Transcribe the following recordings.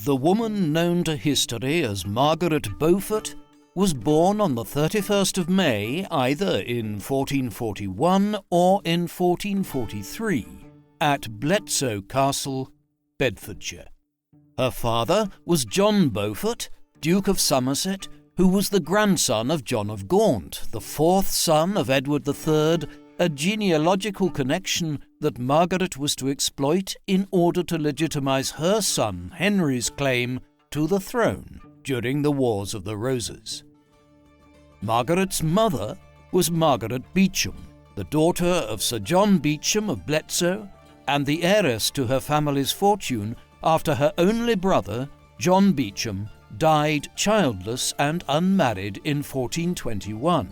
The woman known to history as Margaret Beaufort was born on the 31st of May either in 1441 or in 1443 at Bletsoe Castle, Bedfordshire. Her father was John Beaufort, Duke of Somerset, who was the grandson of John of Gaunt, the fourth son of Edward III, a genealogical connection that Margaret was to exploit in order to legitimize her son Henry's claim to the throne during the Wars of the Roses. Margaret's mother was Margaret Beauchamp, the daughter of Sir John Beauchamp of Bletsoe and the heiress to her family's fortune after her only brother, John Beauchamp, died childless and unmarried in 1421,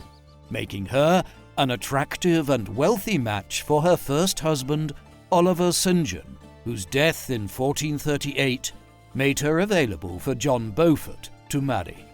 making her an attractive and wealthy match for her first husband, Oliver St. John, whose death in 1438 made her available for John Beaufort to marry.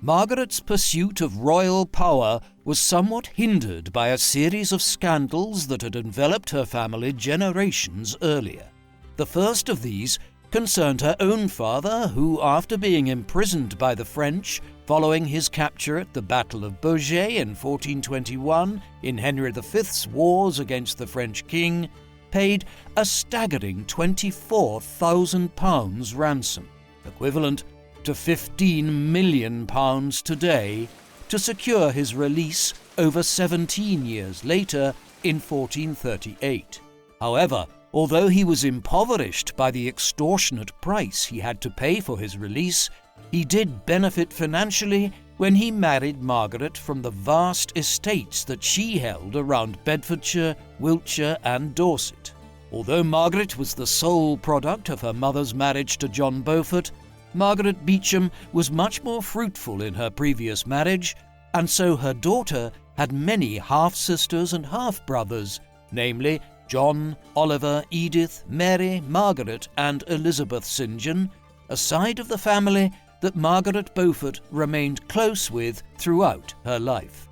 Margaret's pursuit of royal power was somewhat hindered by a series of scandals that had enveloped her family generations earlier. The first of these concerned her own father, who, after being imprisoned by the French following his capture at the Battle of Beaujeu in 1421 in Henry V's wars against the French king, paid a staggering £24,000 ransom, equivalent to £15 million today, to secure his release over 17 years later in 1438. However, although he was impoverished by the extortionate price he had to pay for his release, he did benefit financially when he married Margaret from the vast estates that she held around Bedfordshire, Wiltshire and Dorset. Although Margaret was the sole product of her mother's marriage to John Beaufort, Margaret Beauchamp was much more fruitful in her previous marriage, and so her daughter had many half-sisters and half-brothers, namely John, Oliver, Edith, Mary, Margaret and Elizabeth St. John, a side of the family that Margaret Beaufort remained close with throughout her life.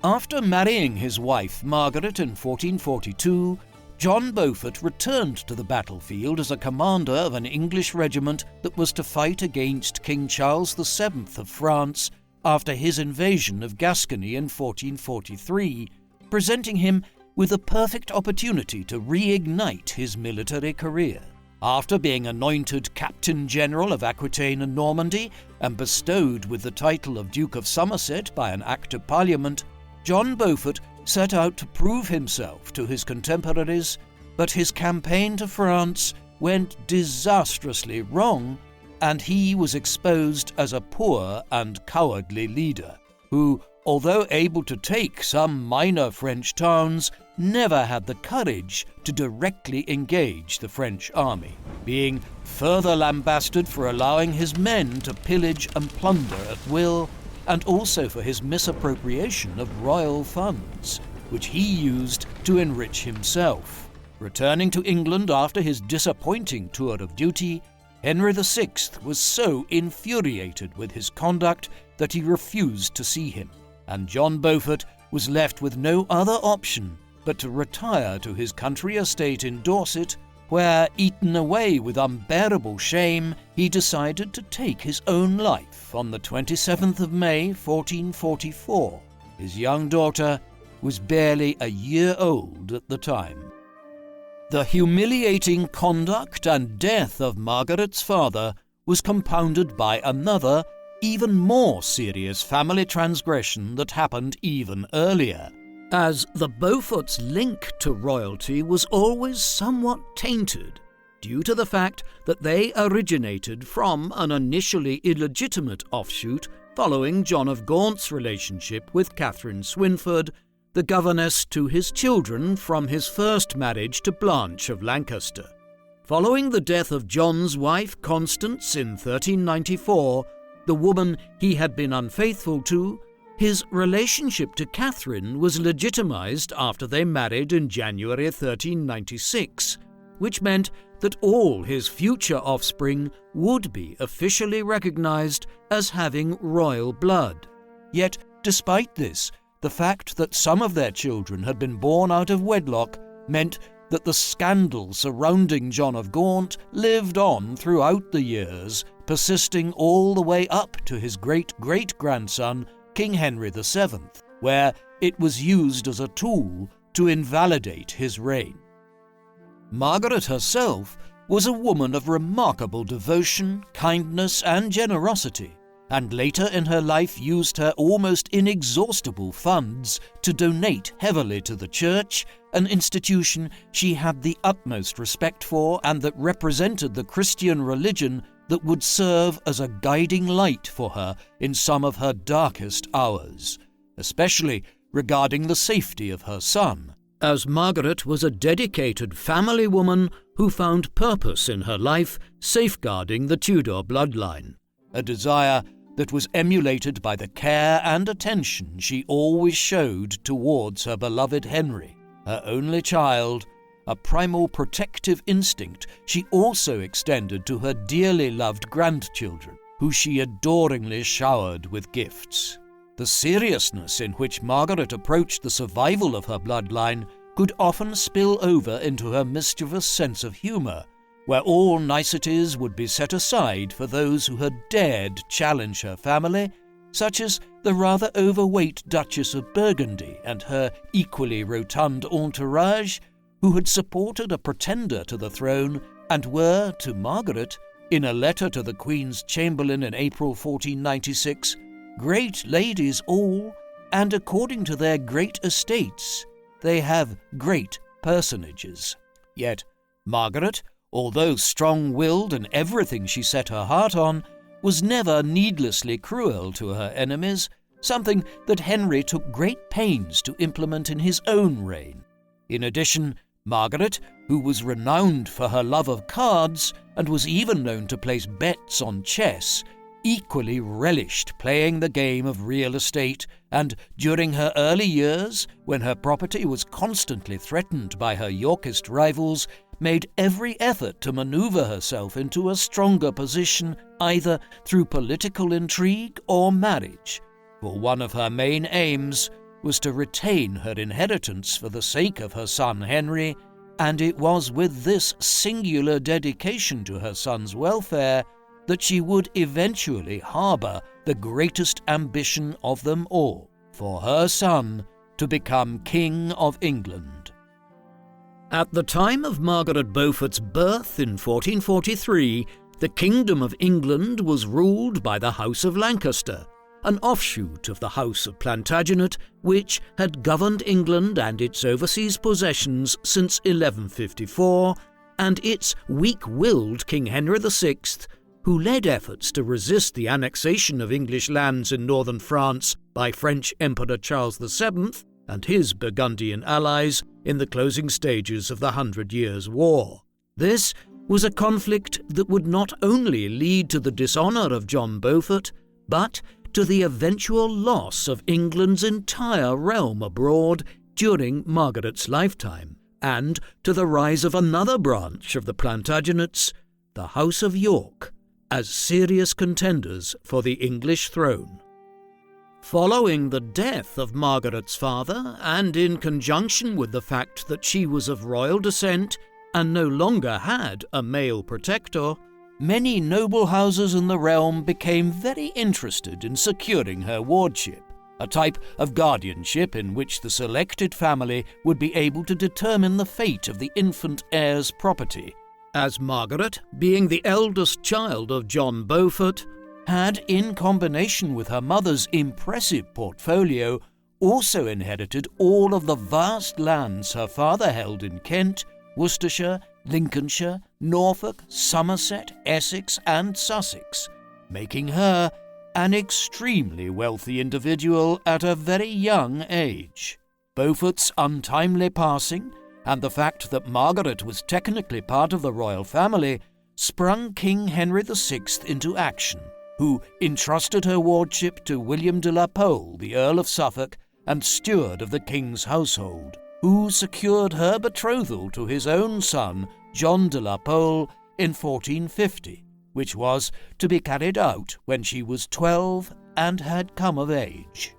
After marrying his wife Margaret in 1442, John Beaufort returned to the battlefield as a commander of an English regiment that was to fight against King Charles VII of France after his invasion of Gascony in 1443, presenting him with a perfect opportunity to reignite his military career. After being anointed Captain General of Aquitaine and Normandy and bestowed with the title of Duke of Somerset by an Act of Parliament, John Beaufort set out to prove himself to his contemporaries, but his campaign to France went disastrously wrong, and he was exposed as a poor and cowardly leader, who, although able to take some minor French towns, never had the courage to directly engage the French army, being further lambasted for allowing his men to pillage and plunder at will, and also for his misappropriation of royal funds, which he used to enrich himself. Returning to England after his disappointing tour of duty, Henry VI was so infuriated with his conduct that he refused to see him, and John Beaufort was left with no other option but to retire to his country estate in Dorset, where, eaten away with unbearable shame, he decided to take his own life on the 27th of May, 1444. His young daughter was barely a year old at the time. The humiliating conduct and death of Margaret's father was compounded by another, even more serious family transgression that happened even earlier, as the Beauforts' link to royalty was always somewhat tainted due to the fact that they originated from an initially illegitimate offshoot following John of Gaunt's relationship with Catherine Swynford, the governess to his children from his first marriage to Blanche of Lancaster. Following the death of John's wife Constance in 1394, the woman he had been unfaithful to, his relationship to Catherine was legitimized after they married in January 1396, which meant that all his future offspring would be officially recognized as having royal blood. Yet, despite this, the fact that some of their children had been born out of wedlock meant that the scandal surrounding John of Gaunt lived on throughout the years, persisting all the way up to his great-great-grandson, King Henry VII, where it was used as a tool to invalidate his reign. Margaret herself was a woman of remarkable devotion, kindness, and generosity, and later in her life used her almost inexhaustible funds to donate heavily to the Church, an institution she had the utmost respect for and that represented the Christian religion that would serve as a guiding light for her in some of her darkest hours, especially regarding the safety of her son, as Margaret was a dedicated family woman who found purpose in her life safeguarding the Tudor bloodline, a desire that was emulated by the care and attention she always showed towards her beloved Henry, her only child, a primal protective instinct she also extended to her dearly loved grandchildren, who she adoringly showered with gifts. The seriousness in which Margaret approached the survival of her bloodline could often spill over into her mischievous sense of humour, where all niceties would be set aside for those who had dared challenge her family, such as the rather overweight Duchess of Burgundy and her equally rotund entourage, who had supported a pretender to the throne and were, to Margaret, in a letter to the Queen's Chamberlain in April 1496, great ladies all, and according to their great estates, they have great personages. Yet Margaret, although strong-willed in everything she set her heart on, was never needlessly cruel to her enemies, something that Henry took great pains to implement in his own reign. In addition, Margaret, who was renowned for her love of cards and was even known to place bets on chess, equally relished playing the game of real estate, and during her early years, when her property was constantly threatened by her Yorkist rivals, made every effort to maneuver herself into a stronger position either through political intrigue or marriage, for one of her main aims was to retain her inheritance for the sake of her son Henry, and it was with this singular dedication to her son's welfare that she would eventually harbour the greatest ambition of them all, for her son to become King of England. At the time of Margaret Beaufort's birth in 1443, the Kingdom of England was ruled by the House of Lancaster, an offshoot of the House of Plantagenet, which had governed England and its overseas possessions since 1154, and its weak-willed King Henry VI, who led efforts to resist the annexation of English lands in northern France by French Emperor Charles VII and his Burgundian allies in the closing stages of the 100 Years' War. This was a conflict that would not only lead to the dishonour of John Beaufort, but to the eventual loss of England's entire realm abroad during Margaret's lifetime, and to the rise of another branch of the Plantagenets, the House of York, as serious contenders for the English throne. Following the death of Margaret's father, and in conjunction with the fact that she was of royal descent and no longer had a male protector, many noble houses in the realm became very interested in securing her wardship, a type of guardianship in which the selected family would be able to determine the fate of the infant heir's property, as Margaret, being the eldest child of John Beaufort, had, in combination with her mother's impressive portfolio, also inherited all of the vast lands her father held in Kent, Worcestershire, Lincolnshire, Norfolk, Somerset, Essex, and Sussex, making her an extremely wealthy individual at a very young age. Beaufort's untimely passing, and the fact that Margaret was technically part of the royal family, sprung King Henry VI into action, who entrusted her wardship to William de la Pole, the Earl of Suffolk, and steward of the king's household, who secured her betrothal to his own son, John de la Pole, in 1450, which was to be carried out when she was 12 and had come of age.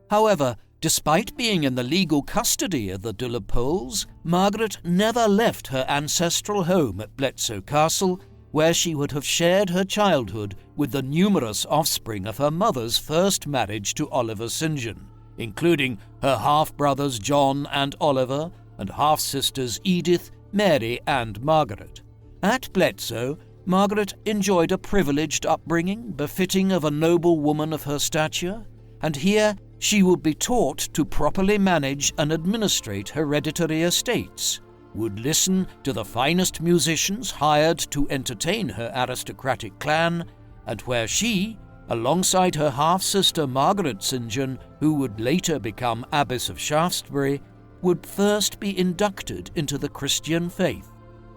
However, Despite being in the legal custody of the de la Poles, Margaret never left her ancestral home at Bletsoe Castle, where she would have shared her childhood with the numerous offspring of her mother's first marriage to Oliver St. John, including her half-brothers John and Oliver, and half-sisters Edith, Mary and Margaret. At Bletsoe, Margaret enjoyed a privileged upbringing befitting of a noble woman of her stature, and here she would be taught to properly manage and administrate hereditary estates, would listen to the finest musicians hired to entertain her aristocratic clan, and where she, alongside her half-sister Margaret St. John, who would later become Abbess of Shaftesbury, would first be inducted into the Christian faith.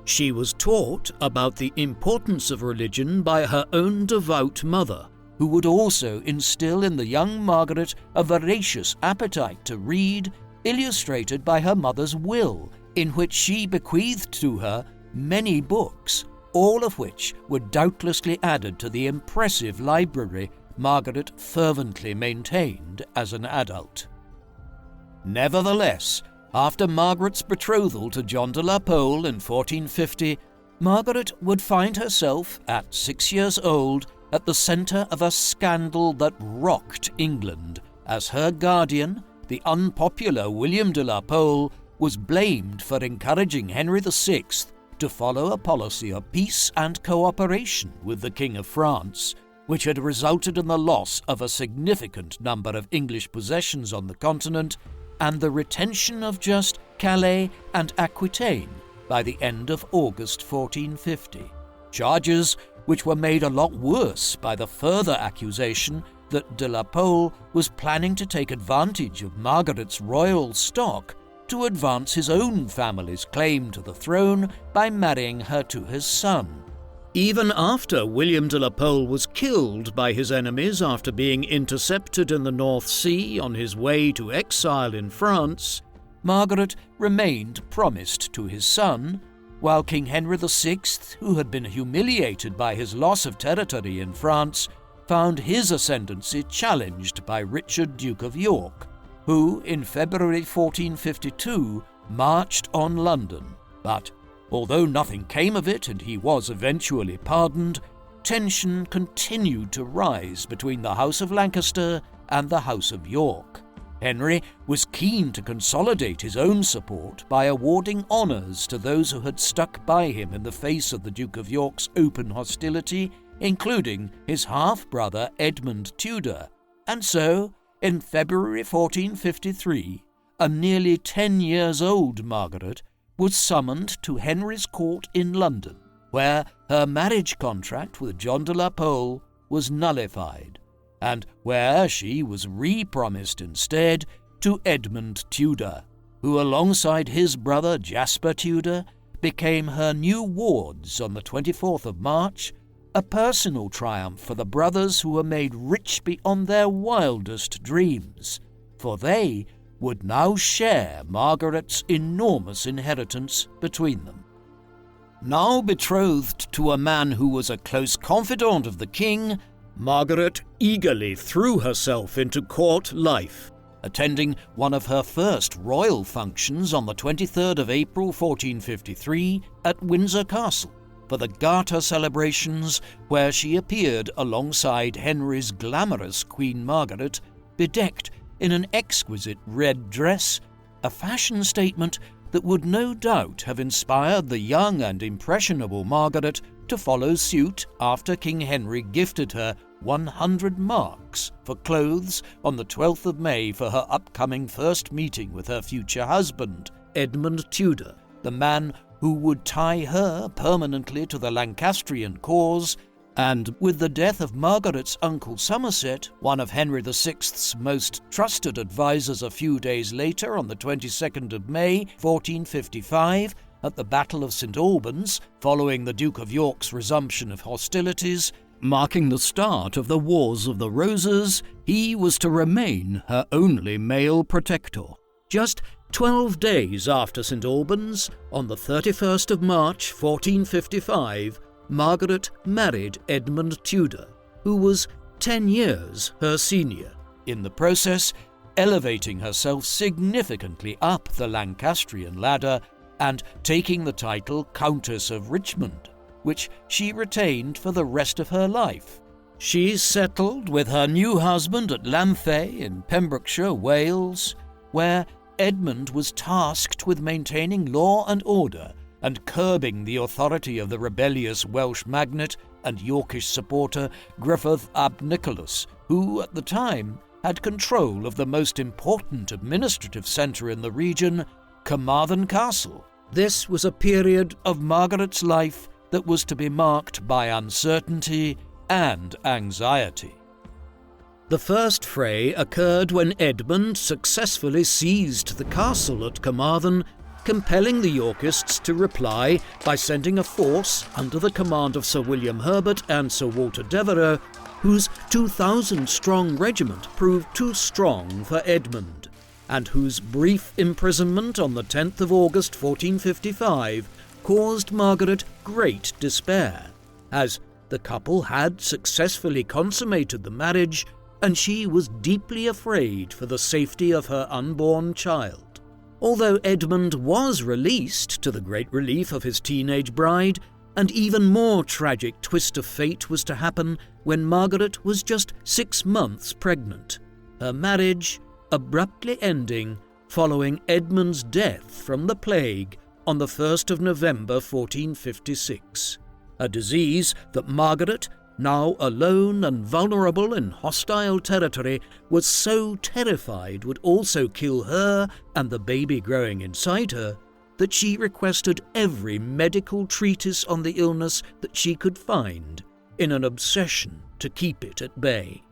She was taught about the importance of religion by her own devout mother, who would also instill in the young Margaret a voracious appetite to read, illustrated by her mother's will, in which she bequeathed to her many books, all of which were doubtlessly added to the impressive library Margaret fervently maintained as an adult. Nevertheless, after Margaret's betrothal to John de la Pole in 1450, Margaret would find herself, at 6 years old, at the centre of a scandal that rocked England, as her guardian, the unpopular William de la Pole, was blamed for encouraging Henry VI to follow a policy of peace and cooperation with the King of France, which had resulted in the loss of a significant number of English possessions on the continent and the retention of just Calais and Aquitaine by the end of August 1450. Charges which were made a lot worse by the further accusation that de la Pole was planning to take advantage of Margaret's royal stock to advance his own family's claim to the throne by marrying her to his son. Even after William de la Pole was killed by his enemies after being intercepted in the North Sea on his way to exile in France, Margaret remained promised to his son, while King Henry VI, who had been humiliated by his loss of territory in France, found his ascendancy challenged by Richard, Duke of York, who, in February 1452, marched on London. But, although nothing came of it and he was eventually pardoned, tension continued to rise between the House of Lancaster and the House of York. Henry was keen to consolidate his own support by awarding honours to those who had stuck by him in the face of the Duke of York's open hostility, including his half-brother Edmund Tudor, and so, in February 1453, a nearly 10-years-old Margaret was summoned to Henry's court in London, where her marriage contract with John de la Pole was nullified, and where she was re-promised instead to Edmund Tudor, who alongside his brother Jasper Tudor became her new wards on the 24th of March, a personal triumph for the brothers who were made rich beyond their wildest dreams, for they would now share Margaret's enormous inheritance between them. Now betrothed to a man who was a close confidant of the king, Margaret eagerly threw herself into court life, attending one of her first royal functions on the 23rd of April 1453 at Windsor Castle for the Garter celebrations, where she appeared alongside Henry's glamorous Queen Margaret, bedecked in an exquisite red dress, a fashion statement that would no doubt have inspired the young and impressionable Margaret to follow suit after King Henry gifted her 100 marks for clothes on the 12th of May for her upcoming first meeting with her future husband, Edmund Tudor, the man who would tie her permanently to the Lancastrian cause, and with the death of Margaret's uncle Somerset, one of Henry VI's most trusted advisers a few days later on the 22nd of May 1455, at the Battle of St. Albans, following the Duke of York's resumption of hostilities, marking the start of the Wars of the Roses, he was to remain her only male protector. Just 12 days after St. Albans, on the 31st of March 1455, Margaret married Edmund Tudor, who was 10 years her senior. In the process, elevating herself significantly up the Lancastrian ladder and taking the title Countess of Richmond, which she retained for the rest of her life. She settled with her new husband at Llanthay in Pembrokeshire, Wales, where Edmund was tasked with maintaining law and order and curbing the authority of the rebellious Welsh magnate and Yorkish supporter Griffith ap Nicholas, who at the time had control of the most important administrative centre in the region, Carmarthen Castle. This was a period of Margaret's life that was to be marked by uncertainty and anxiety. The first fray occurred when Edmund successfully seized the castle at Carmarthen, compelling the Yorkists to reply by sending a force under the command of Sir William Herbert and Sir Walter Devereux, whose 2,000-strong regiment proved too strong for Edmund, and whose brief imprisonment on the 10th of August 1455 caused Margaret great despair, as the couple had successfully consummated the marriage, and she was deeply afraid for the safety of her unborn child. Although Edmund was released, to the great relief of his teenage bride, an even more tragic twist of fate was to happen when Margaret was just 6 months pregnant, her marriage abruptly ending following Edmund's death from the plague on the 1st of November 1456, a disease that Margaret, now alone and vulnerable in hostile territory, was so terrified would also kill her and the baby growing inside her, that she requested every medical treatise on the illness that she could find, in an obsession to keep it at bay.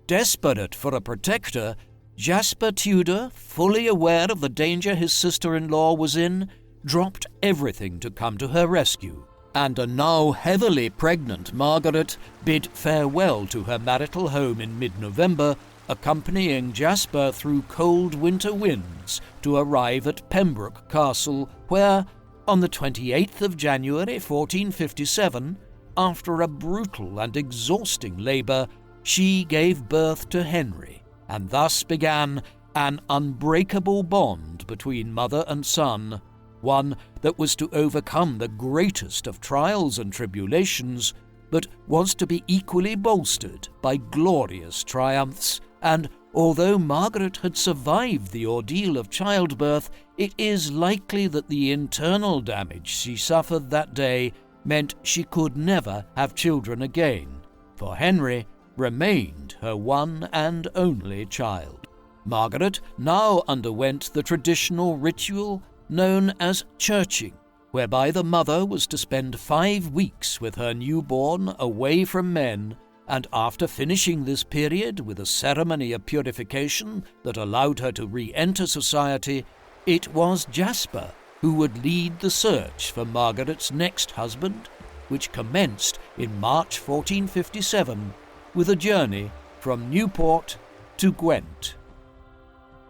Desperate for a protector, Jasper Tudor, fully aware of the danger his sister-in-law was in, dropped everything to come to her rescue, and a now heavily pregnant Margaret bid farewell to her marital home in mid-November, accompanying Jasper through cold winter winds to arrive at Pembroke Castle, where, on the 28th of January 1457, after a brutal and exhausting labour, she gave birth to Henry, and thus began an unbreakable bond between mother and son, one that was to overcome the greatest of trials and tribulations, but was to be equally bolstered by glorious triumphs. And although Margaret had survived the ordeal of childbirth, it is likely that the internal damage she suffered that day meant she could never have children again, for Henry remained her one and only child. Margaret now underwent the traditional ritual known as churching, whereby the mother was to spend 5 weeks with her newborn away from men, and after finishing this period with a ceremony of purification that allowed her to re-enter society, it was Jasper who would lead the search for Margaret's next husband, which commenced in March 1457 with a journey from Newport to Gwent.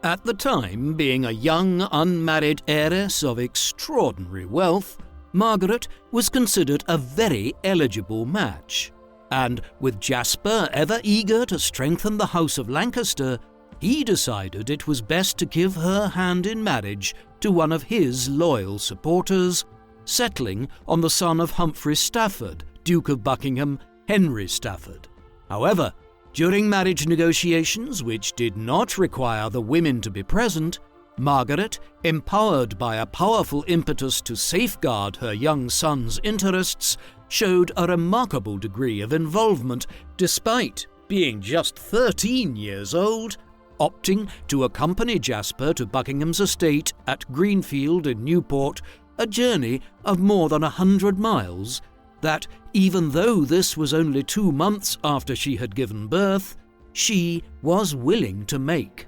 At the time, being a young, unmarried heiress of extraordinary wealth, Margaret was considered a very eligible match, and with Jasper ever eager to strengthen the House of Lancaster, he decided it was best to give her hand in marriage to one of his loyal supporters, settling on the son of Humphrey Stafford, Duke of Buckingham, Henry Stafford. However, during marriage negotiations, which did not require the women to be present, Margaret, empowered by a powerful impetus to safeguard her young son's interests, showed a remarkable degree of involvement, despite being just 13 years old, opting to accompany Jasper to Buckingham's estate at Greenfield in Newport, a journey of more than 100 miles, that, even though this was only 2 months after she had given birth, she was willing to make.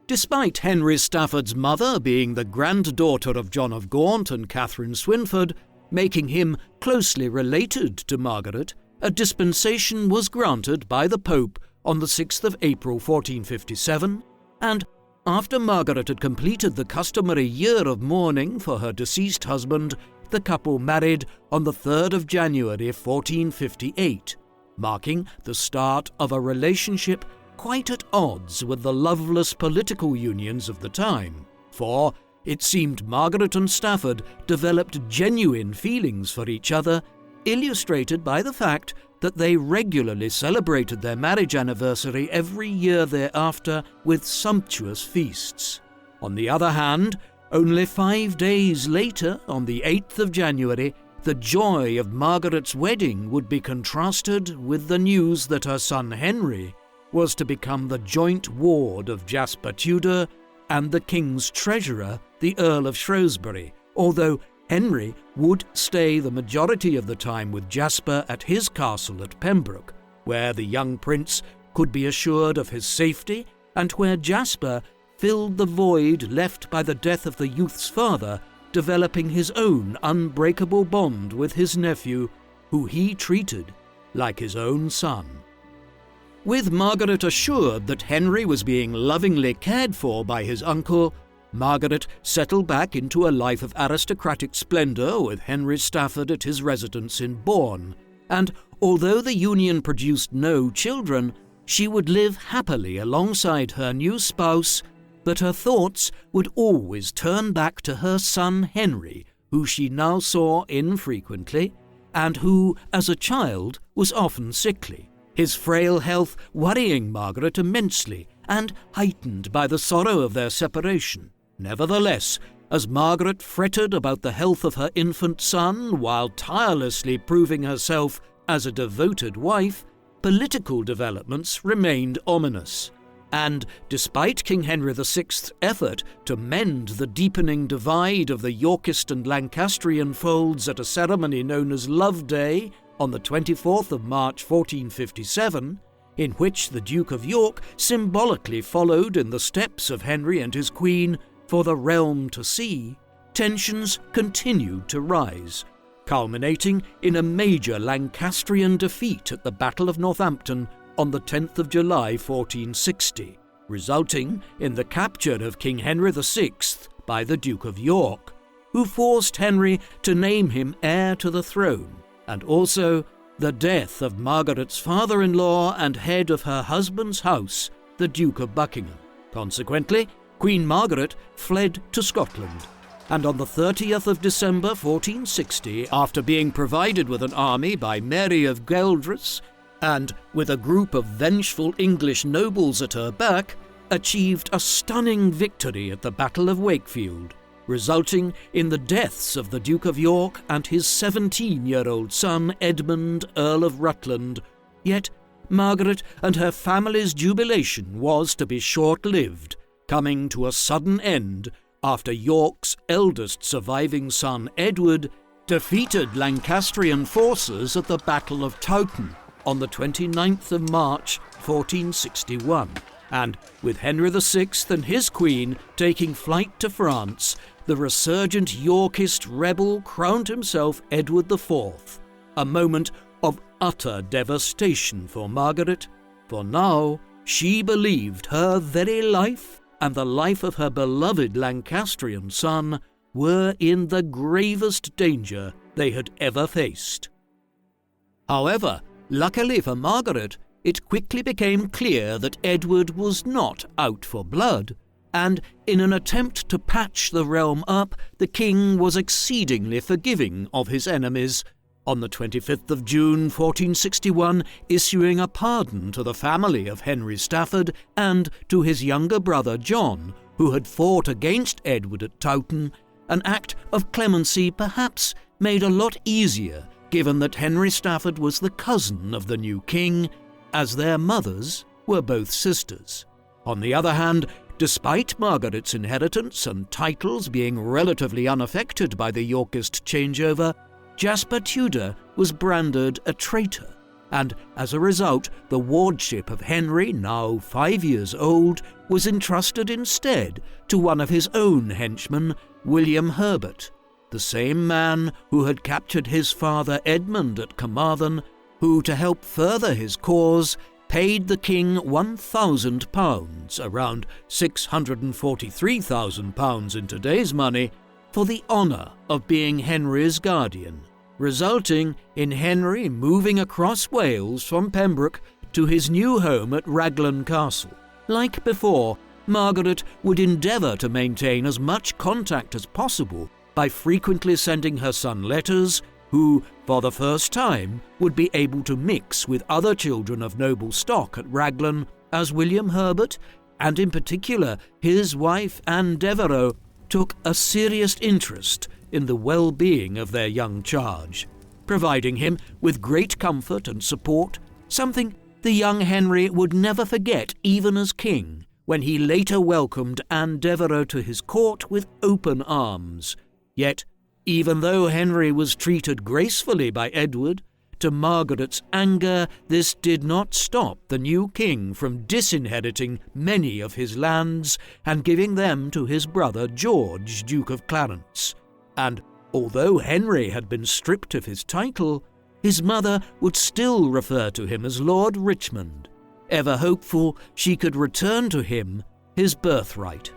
Despite Henry Stafford's mother being the granddaughter of John of Gaunt and Catherine Swynford, making him closely related to Margaret, a dispensation was granted by the Pope on the 6th of April 1457, and after Margaret had completed the customary year of mourning for her deceased husband, the couple married on the 3rd of January 1458, marking the start of a relationship quite at odds with the loveless political unions of the time, for it seemed Margaret and Stafford developed genuine feelings for each other, illustrated by the fact that they regularly celebrated their marriage anniversary every year thereafter with sumptuous feasts. On the other hand, only 5 days later, on the 8th of January, the joy of Margaret's wedding would be contrasted with the news that her son Henry was to become the joint ward of Jasper Tudor and the King's treasurer, the Earl of Shrewsbury, although Henry would stay the majority of the time with Jasper at his castle at Pembroke, where the young prince could be assured of his safety and where Jasper filled the void left by the death of the youth's father, developing his own unbreakable bond with his nephew, who he treated like his own son. With Margaret assured that Henry was being lovingly cared for by his uncle, Margaret settled back into a life of aristocratic splendour with Henry Stafford at his residence in Bourne, and although the union produced no children, she would live happily alongside her new spouse, but her thoughts would always turn back to her son Henry, who she now saw infrequently, and who, as a child, was often sickly, his frail health worrying Margaret immensely and heightened by the sorrow of their separation. Nevertheless, as Margaret fretted about the health of her infant son while tirelessly proving herself as a devoted wife, political developments remained ominous. And despite King Henry VI's effort to mend the deepening divide of the Yorkist and Lancastrian folds at a ceremony known as Love Day on the 24th of March 1457, in which the Duke of York symbolically followed in the steps of Henry and his Queen for the realm to see, tensions continued to rise, culminating in a major Lancastrian defeat at the Battle of Northampton on the 10th of July 1460, resulting in the capture of King Henry VI by the Duke of York, who forced Henry to name him heir to the throne, and also the death of Margaret's father-in-law and head of her husband's house, the Duke of Buckingham. Consequently, Queen Margaret fled to Scotland, and on the 30th of December 1460, after being provided with an army by Mary of Gueldres, and with a group of vengeful English nobles at her back, achieved a stunning victory at the Battle of Wakefield, resulting in the deaths of the Duke of York and his 17-year-old son Edmund, Earl of Rutland. Yet Margaret and her family's jubilation was to be short-lived, coming to a sudden end after York's eldest surviving son Edward defeated Lancastrian forces at the Battle of Towton on the 29th of March 1461, and with Henry VI and his Queen taking flight to France, the resurgent Yorkist rebel crowned himself Edward IV, a moment of utter devastation for Margaret, for now she believed her very life and the life of her beloved Lancastrian son were in the gravest danger they had ever faced. However, luckily for Margaret, it quickly became clear that Edward was not out for blood, and in an attempt to patch the realm up, the king was exceedingly forgiving of his enemies, on the 25th of June 1461 issuing a pardon to the family of Henry Stafford and to his younger brother John, who had fought against Edward at Towton, an act of clemency perhaps made a lot easier given that Henry Stafford was the cousin of the new king, as their mothers were both sisters. On the other hand, despite Margaret's inheritance and titles being relatively unaffected by the Yorkist changeover, Jasper Tudor was branded a traitor, and as a result, the wardship of Henry, now 5 years old, was entrusted instead to one of his own henchmen, William Herbert, the same man who had captured his father Edmund at Carmarthen, who, to help further his cause, paid the king £1,000, around £643,000 in today's money, for the honour of being Henry's guardian, resulting in Henry moving across Wales from Pembroke to his new home at Raglan Castle. Like before, Margaret would endeavour to maintain as much contact as possible by frequently sending her son letters, who, for the first time, would be able to mix with other children of noble stock at Raglan, as William Herbert, and in particular his wife Anne Devereux, took a serious interest in the well-being of their young charge, providing him with great comfort and support, something the young Henry would never forget even as king, when he later welcomed Anne Devereux to his court with open arms. Yet, even though Henry was treated gracefully by Edward, to Margaret's anger this did not stop the new king from disinheriting many of his lands and giving them to his brother George, Duke of Clarence. And although Henry had been stripped of his title, his mother would still refer to him as Lord Richmond, ever hopeful she could return to him his birthright.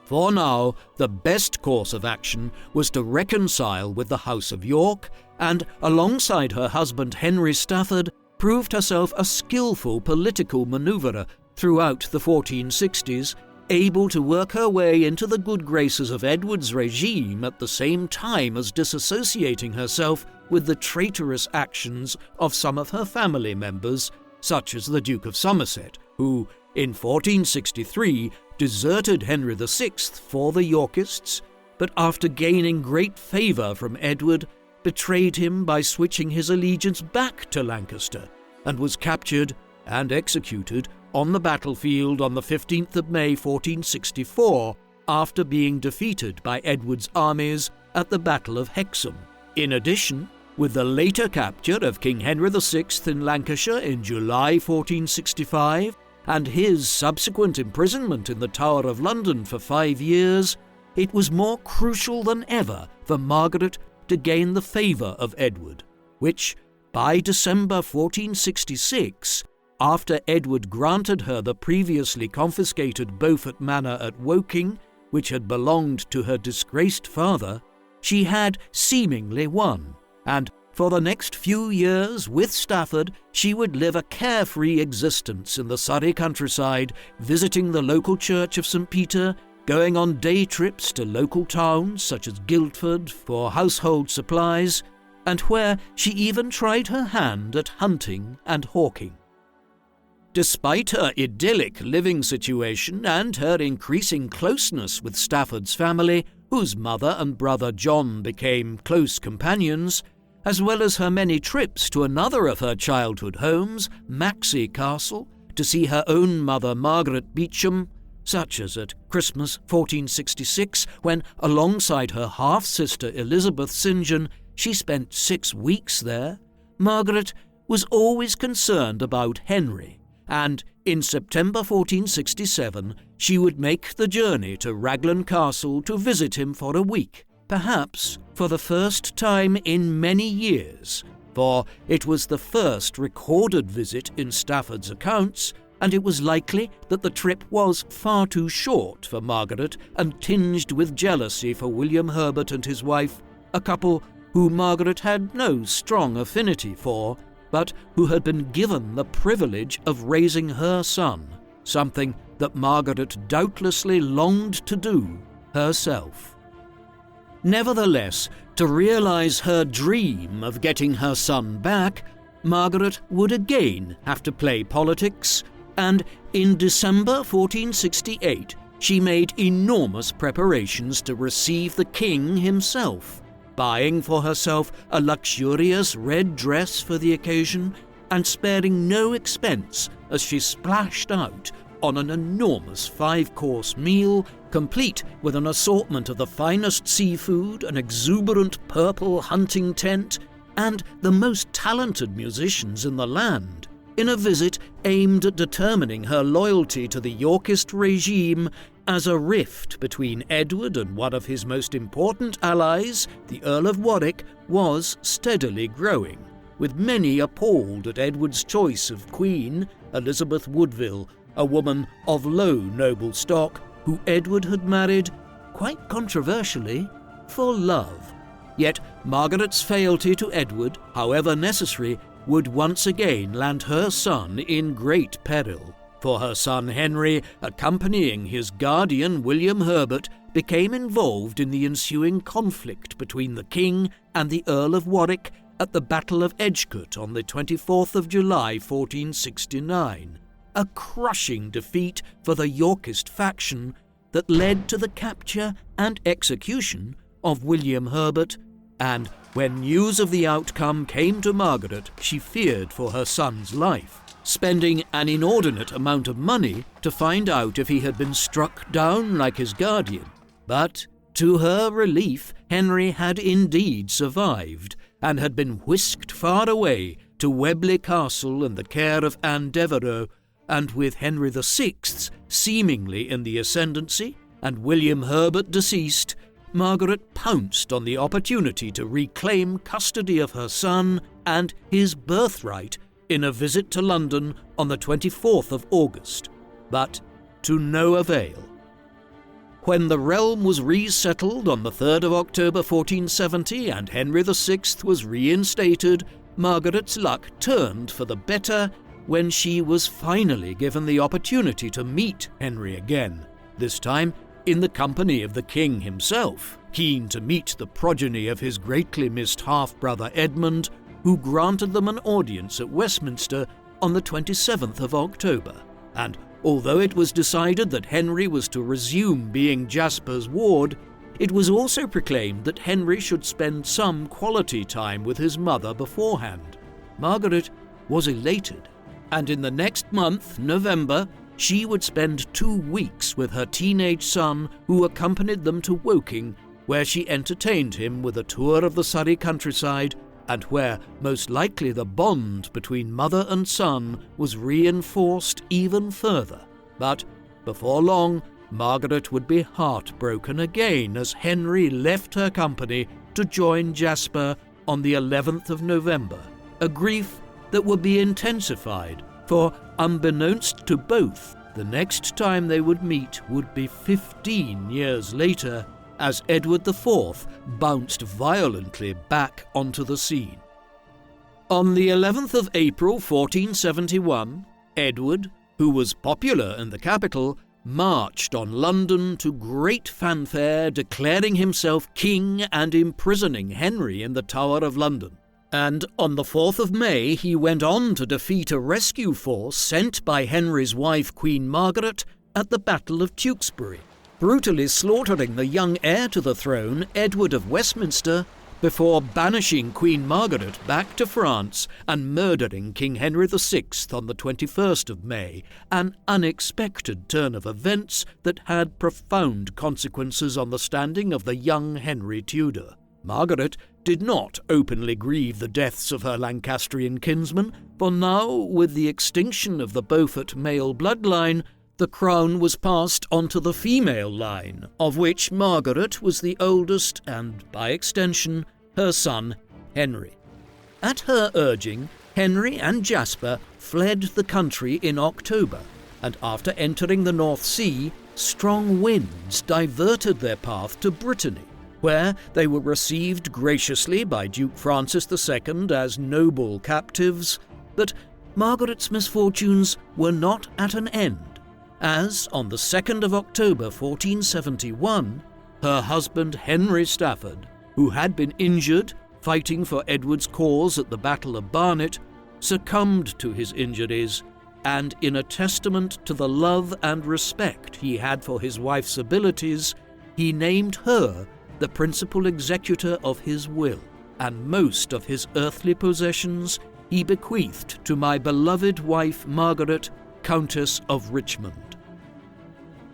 For now, the best course of action was to reconcile with the House of York, and, alongside her husband Henry Stafford, proved herself a skillful political manoeuvrer throughout the 1460s, able to work her way into the good graces of Edward's regime at the same time as disassociating herself with the traitorous actions of some of her family members, such as the Duke of Somerset, who, in 1463, deserted Henry VI for the Yorkists, but after gaining great favour from Edward, betrayed him by switching his allegiance back to Lancaster, and was captured and executed on the battlefield on the 15th of May 1464, after being defeated by Edward's armies at the Battle of Hexham. In addition, with the later capture of King Henry VI in Lancashire in July 1465, and his subsequent imprisonment in the Tower of London for 5 years, it was more crucial than ever for Margaret to gain the favour of Edward, which, by December 1466, after Edward granted her the previously confiscated Beaufort Manor at Woking, which had belonged to her disgraced father, she had seemingly won, and for the next few years with Stafford she would live a carefree existence in the Surrey countryside, visiting the local church of St. Peter, going on day trips to local towns such as Guildford for household supplies, and where she even tried her hand at hunting and hawking. Despite her idyllic living situation and her increasing closeness with Stafford's family, whose mother and brother John became close companions, as well as her many trips to another of her childhood homes, Maxey Castle, to see her own mother Margaret Beauchamp, such as at Christmas 1466, when, alongside her half-sister Elizabeth St. John, she spent 6 weeks there, Margaret was always concerned about Henry, and in September 1467 she would make the journey to Raglan Castle to visit him for a week, perhaps for the first time in many years, for it was the first recorded visit in Stafford's accounts, and it was likely that the trip was far too short for Margaret and tinged with jealousy for William Herbert and his wife, a couple who Margaret had no strong affinity for, but who had been given the privilege of raising her son, something that Margaret doubtlessly longed to do herself. Nevertheless, to realize her dream of getting her son back, Margaret would again have to play politics, and in December 1468 she made enormous preparations to receive the king himself, buying for herself a luxurious red dress for the occasion and sparing no expense as she splashed out on an enormous 5-course meal, complete with an assortment of the finest seafood, an exuberant purple hunting tent, and the most talented musicians in the land, in a visit aimed at determining her loyalty to the Yorkist regime, as a rift between Edward and one of his most important allies, the Earl of Warwick, was steadily growing, with many appalled at Edward's choice of Queen, Elizabeth Woodville, a woman of low noble stock who Edward had married, quite controversially, for love. Yet Margaret's fealty to Edward, however necessary, would once again land her son in great peril, for her son Henry, accompanying his guardian William Herbert, became involved in the ensuing conflict between the king and the Earl of Warwick at the Battle of Edgecote on the 24th of July 1469, a crushing defeat for the Yorkist faction that led to the capture and execution of William Herbert, and when news of the outcome came to Margaret, she feared for her son's life, spending an inordinate amount of money to find out if he had been struck down like his guardian. But, to her relief, Henry had indeed survived, and had been whisked far away to Webley Castle in the care of Anne Devereux, and with Henry VI seemingly in the ascendancy, and William Herbert deceased, Margaret pounced on the opportunity to reclaim custody of her son and his birthright in a visit to London on the 24th of August, but to no avail. When the realm was resettled on the 3rd of October 1470 and Henry VI was reinstated, Margaret's luck turned for the better when she was finally given the opportunity to meet Henry again, this time in the company of the king himself, keen to meet the progeny of his greatly missed half-brother Edmund, who granted them an audience at Westminster on the 27th of October. And although it was decided that Henry was to resume being Jasper's ward, it was also proclaimed that Henry should spend some quality time with his mother beforehand. Margaret was elated, and in the next month, November, she would spend 2 weeks with her teenage son, who accompanied them to Woking, where she entertained him with a tour of the Surrey countryside, and where most likely the bond between mother and son was reinforced even further. But before long, Margaret would be heartbroken again as Henry left her company to join Jasper on the 11th of November, a grief that would be intensified, for unbeknownst to both, the next time they would meet would be 15 years later, as Edward IV bounced violently back onto the scene. On the 11th of April 1471, Edward, who was popular in the capital, marched on London to great fanfare, declaring himself king and imprisoning Henry in the Tower of London. And on the 4th of May he went on to defeat a rescue force sent by Henry's wife Queen Margaret at the Battle of Tewkesbury, brutally slaughtering the young heir to the throne, Edward of Westminster, before banishing Queen Margaret back to France and murdering King Henry VI on the 21st of May, an unexpected turn of events that had profound consequences on the standing of the young Henry Tudor. Margaret did not openly grieve the deaths of her Lancastrian kinsmen, for now, with the extinction of the Beaufort male bloodline, the crown was passed onto the female line, of which Margaret was the oldest and, by extension, her son Henry. At her urging, Henry and Jasper fled the country in October, and after entering the North Sea, strong winds diverted their path to Brittany, where they were received graciously by Duke Francis II as noble captives. But Margaret's misfortunes were not at an end, as on the 2nd of October 1471, her husband Henry Stafford, who had been injured fighting for Edward's cause at the Battle of Barnet, succumbed to his injuries, and in a testament to the love and respect he had for his wife's abilities, he named her the principal executor of his will, and most of his earthly possessions he bequeathed to my beloved wife Margaret, Countess of Richmond.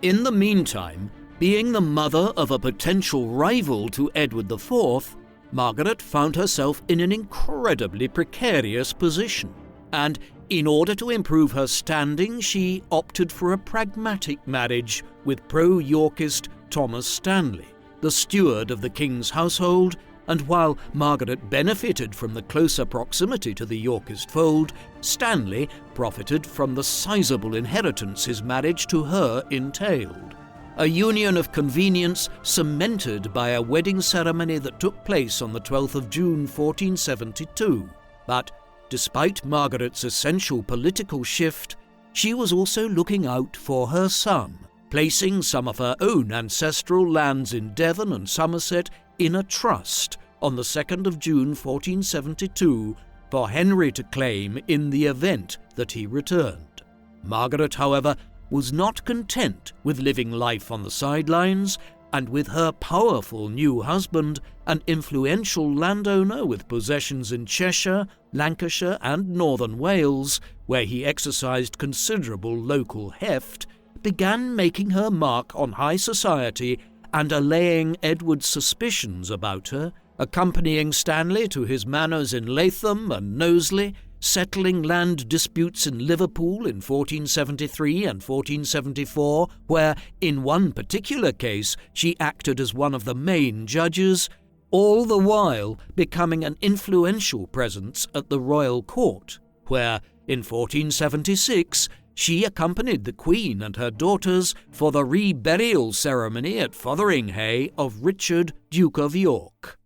In the meantime, being the mother of a potential rival to Edward IV, Margaret found herself in an incredibly precarious position, and in order to improve her standing, she opted for a pragmatic marriage with pro-Yorkist Thomas Stanley, the steward of the king's household, and while Margaret benefited from the closer proximity to the Yorkist fold, Stanley profited from the sizable inheritance his marriage to her entailed, a union of convenience cemented by a wedding ceremony that took place on the 12th of June 1472. But despite Margaret's essential political shift, she was also looking out for her son, placing some of her own ancestral lands in Devon and Somerset in a trust on the 2nd of June 1472 for Henry to claim in the event that he returned. Margaret, however, was not content with living life on the sidelines, and with her powerful new husband, an influential landowner with possessions in Cheshire, Lancashire and northern Wales, where he exercised considerable local heft, began making her mark on high society and allaying Edward's suspicions about her, accompanying Stanley to his manors in Latham and Knowsley, settling land disputes in Liverpool in 1473 and 1474, where, in one particular case, she acted as one of the main judges, all the while becoming an influential presence at the royal court, where, in 1476, she accompanied the Queen and her daughters for the reburial ceremony at Fotheringhay of Richard, Duke of York.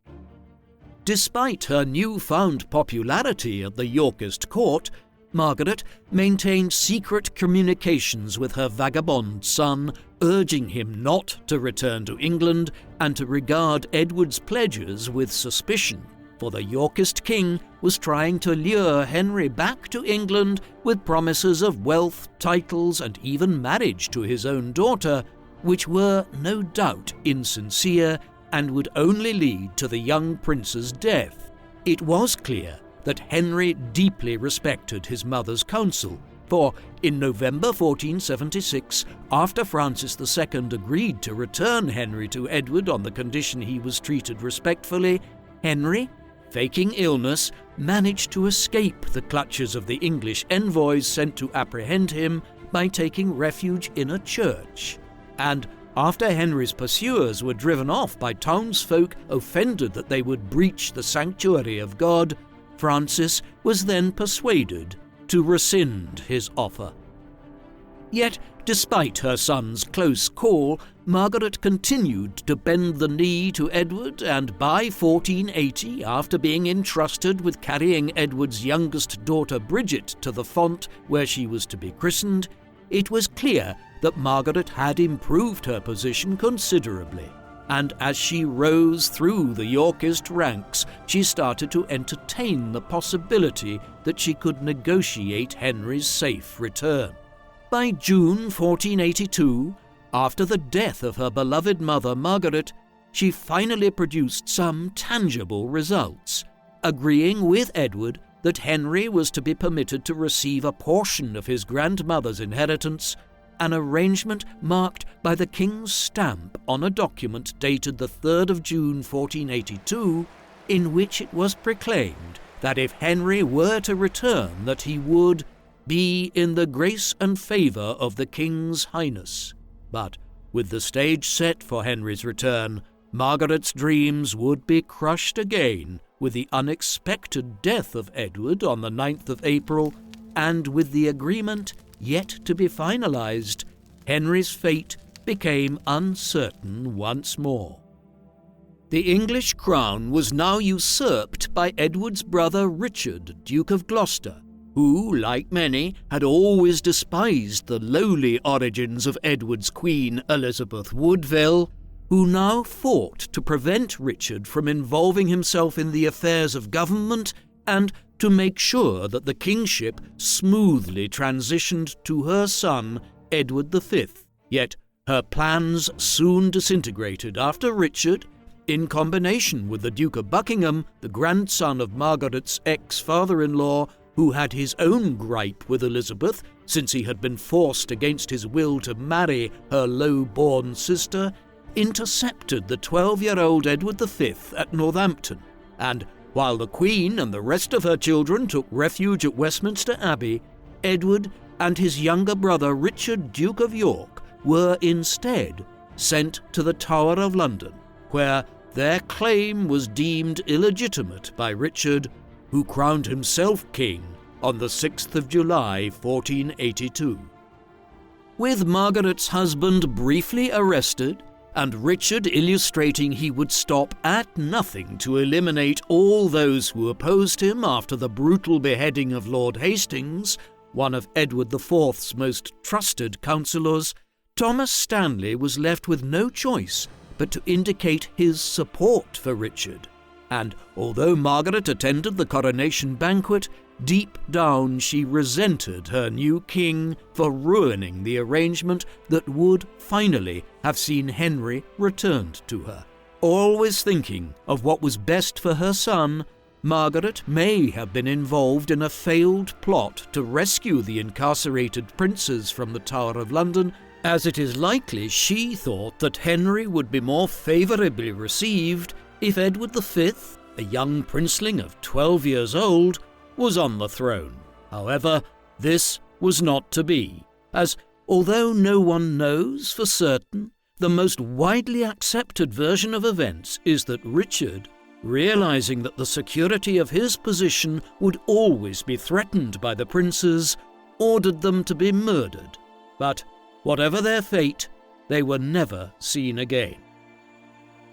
Despite her newfound popularity at the Yorkist court, Margaret maintained secret communications with her vagabond son, urging him not to return to England and to regard Edward's pledges with suspicion, for the Yorkist king was trying to lure Henry back to England with promises of wealth, titles, and even marriage to his own daughter, which were no doubt insincere and would only lead to the young prince's death. It was clear that Henry deeply respected his mother's counsel, for in November 1476, after Francis II agreed to return Henry to Edward on the condition he was treated respectfully, Henry, faking illness, managed to escape the clutches of the English envoys sent to apprehend him by taking refuge in a church. And after Henry's pursuers were driven off by townsfolk offended that they would breach the sanctuary of God, Francis was then persuaded to rescind his offer. Yet, despite her son's close call, Margaret continued to bend the knee to Edward, and by 1480, after being entrusted with carrying Edward's youngest daughter Bridget to the font where she was to be christened, it was clear that Margaret had improved her position considerably, and as she rose through the Yorkist ranks, she started to entertain the possibility that she could negotiate Henry's safe return. By June 1482, after the death of her beloved mother Margaret, she finally produced some tangible results, agreeing with Edward that Henry was to be permitted to receive a portion of his grandmother's inheritance, an arrangement marked by the king's stamp on a document dated the 3rd of June 1482, in which it was proclaimed that if Henry were to return, that he would be in the grace and favour of the King's Highness. But with the stage set for Henry's return, Margaret's dreams would be crushed again with the unexpected death of Edward on the 9th of April, and with the agreement yet to be finalised, Henry's fate became uncertain once more. The English crown was now usurped by Edward's brother Richard, Duke of Gloucester, who, like many, had always despised the lowly origins of Edward's queen Elizabeth Woodville, who now fought to prevent Richard from involving himself in the affairs of government and to make sure that the kingship smoothly transitioned to her son, Edward V. Yet her plans soon disintegrated after Richard, in combination with the Duke of Buckingham, the grandson of Margaret's ex-father-in-law, who had his own gripe with Elizabeth since he had been forced against his will to marry her low-born sister, intercepted the 12-year-old Edward V at Northampton, and while the Queen and the rest of her children took refuge at Westminster Abbey, Edward and his younger brother Richard, Duke of York, were instead sent to the Tower of London, where their claim was deemed illegitimate by Richard, who crowned himself king on the 6th of July 1482. With Margaret's husband briefly arrested, and Richard illustrating he would stop at nothing to eliminate all those who opposed him after the brutal beheading of Lord Hastings, one of Edward IV's most trusted counsellors, Thomas Stanley was left with no choice but to indicate his support for Richard. And although Margaret attended the coronation banquet, deep down she resented her new king for ruining the arrangement that would finally have seen Henry returned to her. Always thinking of what was best for her son, Margaret may have been involved in a failed plot to rescue the incarcerated princes from the Tower of London, as it is likely she thought that Henry would be more favourably received if Edward V, a young princeling of 12 years old, was on the throne. However, this was not to be, as although no one knows for certain, the most widely accepted version of events is that Richard, realizing that the security of his position would always be threatened by the princes, ordered them to be murdered. But whatever their fate, they were never seen again.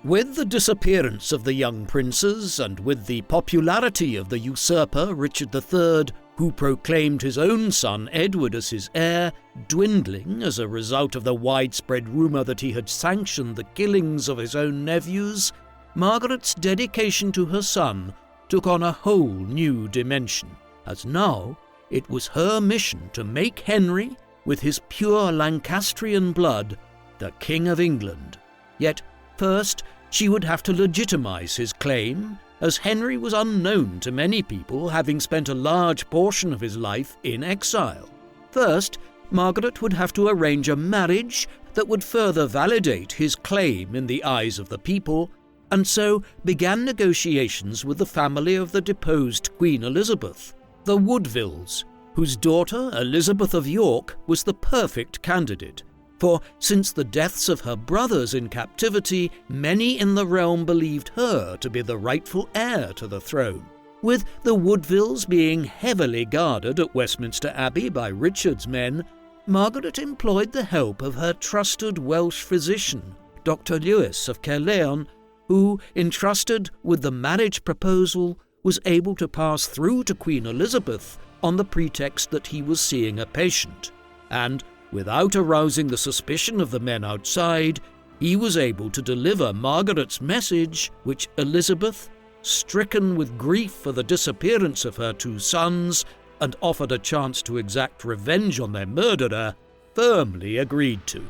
With the disappearance of the young princes, and with the popularity of the usurper Richard III, who proclaimed his own son Edward as his heir, dwindling as a result of the widespread rumour that he had sanctioned the killings of his own nephews, Margaret's dedication to her son took on a whole new dimension, as now it was her mission to make Henry, with his pure Lancastrian blood, the King of England. Yet first, she would have to legitimize his claim, as Henry was unknown to many people, having spent a large portion of his life in exile. First, Margaret would have to arrange a marriage that would further validate his claim in the eyes of the people, and so began negotiations with the family of the deposed Queen Elizabeth, the Woodvilles, whose daughter, Elizabeth of York, was the perfect candidate. For since the deaths of her brothers in captivity, many in the realm believed her to be the rightful heir to the throne. With the Woodvilles being heavily guarded at Westminster Abbey by Richard's men, Margaret employed the help of her trusted Welsh physician, Dr. Lewis of Caerleon, who, entrusted with the marriage proposal, was able to pass through to Queen Elizabeth on the pretext that he was seeing a patient, and without arousing the suspicion of the men outside, he was able to deliver Margaret's message, which Elizabeth, stricken with grief for the disappearance of her two sons and offered a chance to exact revenge on their murderer, firmly agreed to.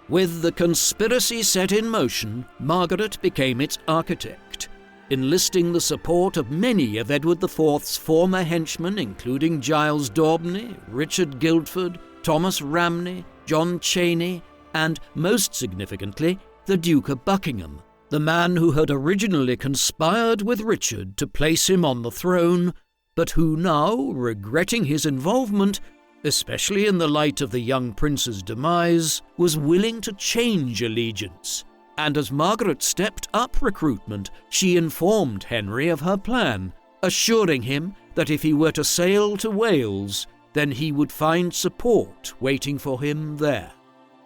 With the conspiracy set in motion, Margaret became its architect, enlisting the support of many of Edward IV's former henchmen, including Giles Daubeny, Richard Guildford, Thomas Ramney, John Cheney, and, most significantly, the Duke of Buckingham, the man who had originally conspired with Richard to place him on the throne, but who now, regretting his involvement, especially in the light of the young prince's demise, was willing to change allegiance. And as Margaret stepped up recruitment, she informed Henry of her plan, assuring him that if he were to sail to Wales, then he would find support waiting for him there.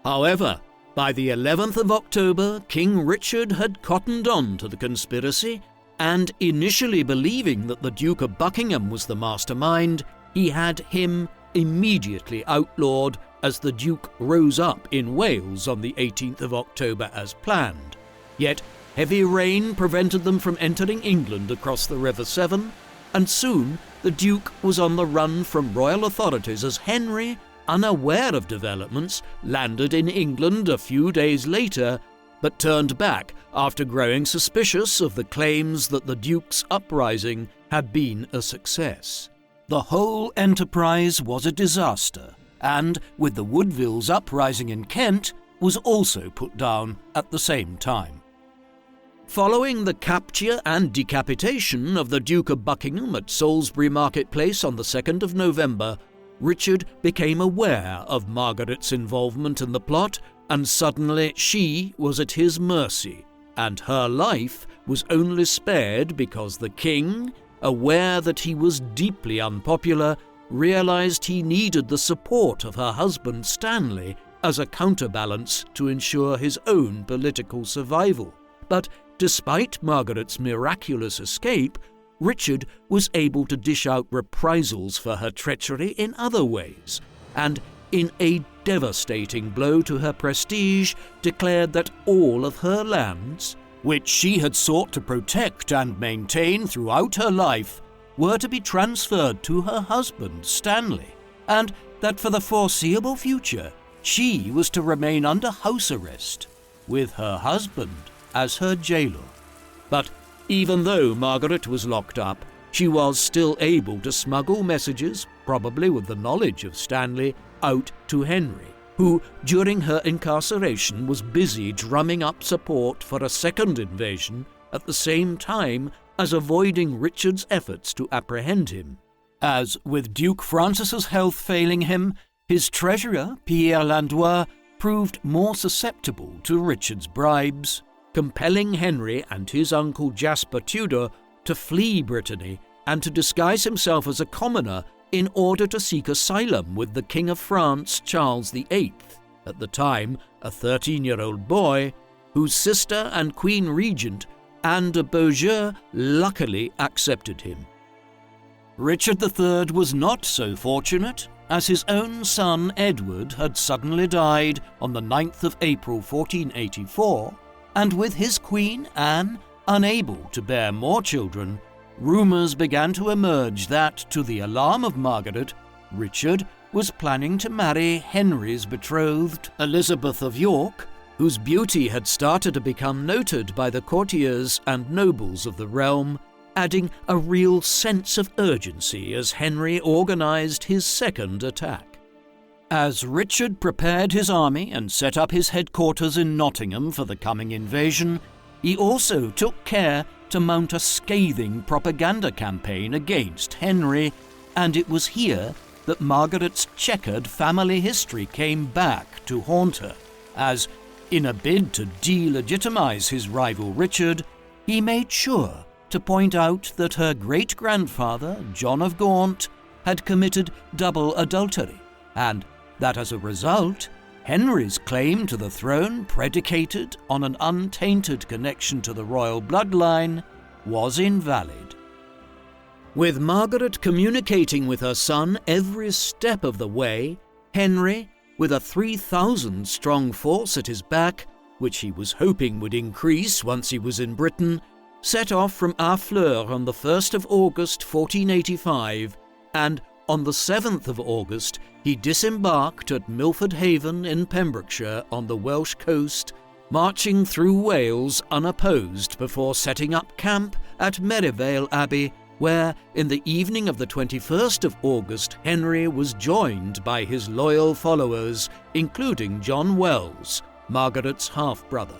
However, by the 11th of October, King Richard had cottoned on to the conspiracy, and initially believing that the Duke of Buckingham was the mastermind, he had him immediately outlawed as the Duke rose up in Wales on the 18th of October as planned. Yet heavy rain prevented them from entering England across the River Severn, and soon the Duke was on the run from royal authorities as Henry, unaware of developments, landed in England a few days later, but turned back after growing suspicious of the claims that the Duke's uprising had been a success. The whole enterprise was a disaster, and, with the Woodvilles uprising in Kent, was also put down at the same time. Following the capture and decapitation of the Duke of Buckingham at Salisbury Market-Place on the 2nd of November, Richard became aware of Margaret's involvement in the plot, and suddenly she was at his mercy, and her life was only spared because the king, aware that he was deeply unpopular, realized he needed the support of her husband Stanley as a counterbalance to ensure his own political survival. But despite Margaret's miraculous escape, Richard was able to dish out reprisals for her treachery in other ways, and in a devastating blow to her prestige, declared that all of her lands, which she had sought to protect and maintain throughout her life, were to be transferred to her husband, Stanley, and that for the foreseeable future, she was to remain under house arrest, with her husband as her jailer. But even though Margaret was locked up, she was still able to smuggle messages, probably with the knowledge of Stanley, out to Henry, who, during her incarceration, was busy drumming up support for a second invasion at the same time as avoiding Richard's efforts to apprehend him. As, with Duke Francis's health failing him, his treasurer, Pierre Landois, proved more susceptible to Richard's bribes, compelling Henry and his uncle Jasper Tudor to flee Brittany and to disguise himself as a commoner in order to seek asylum with the King of France, Charles VIII, at the time a 13-year-old boy, whose sister and Queen Regent, Anne de Beaujeu, luckily accepted him. Richard III was not so fortunate, as his own son Edward had suddenly died on the 9th of April 1484, and with his queen Anne unable to bear more children, rumours began to emerge that, to the alarm of Margaret, Richard was planning to marry Henry's betrothed, Elizabeth of York, whose beauty had started to become noted by the courtiers and nobles of the realm, adding a real sense of urgency as Henry organised his second attack. As Richard prepared his army and set up his headquarters in Nottingham for the coming invasion, he also took care to mount a scathing propaganda campaign against Henry, and it was here that Margaret's checkered family history came back to haunt her, as, in a bid to delegitimize his rival Richard, he made sure to point out that her great-grandfather, John of Gaunt, had committed double adultery, and that as a result, Henry's claim to the throne, predicated on an untainted connection to the royal bloodline, was invalid. With Margaret communicating with her son every step of the way, Henry, with a 3,000-strong force at his back, which he was hoping would increase once he was in Britain, set off from Harfleur on the 1st of August 1485, and on the 7th of August he disembarked at Milford Haven in Pembrokeshire on the Welsh coast, marching through Wales unopposed before setting up camp at Merivale Abbey, where, in the evening of the 21st of August, Henry was joined by his loyal followers, including John Wells, Margaret's half-brother.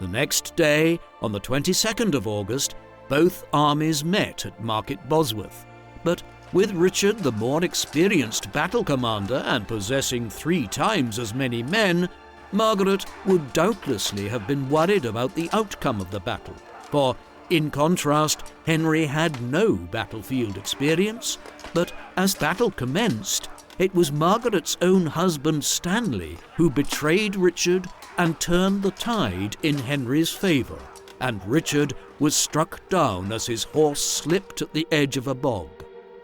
The next day, on the 22nd of August, both armies met at Market Bosworth, but with Richard the more experienced battle commander and possessing 3 times as many men, Margaret would doubtlessly have been worried about the outcome of the battle, for, in contrast, Henry had no battlefield experience, but as battle commenced, it was Margaret's own husband Stanley who betrayed Richard and turned the tide in Henry's favour, and Richard was struck down as his horse slipped at the edge of a bog.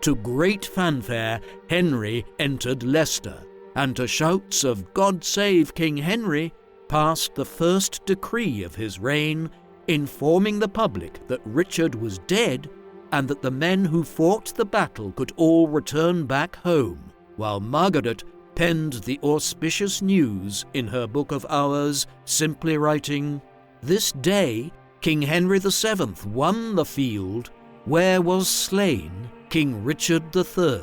To great fanfare, Henry entered Leicester, and to shouts of "God save King Henry," passed the first decree of his reign, informing the public that Richard was dead and that the men who fought the battle could all return back home, while Margaret penned the auspicious news in her Book of Hours, simply writing, "This day King Henry VII won the field, where was slain King Richard III."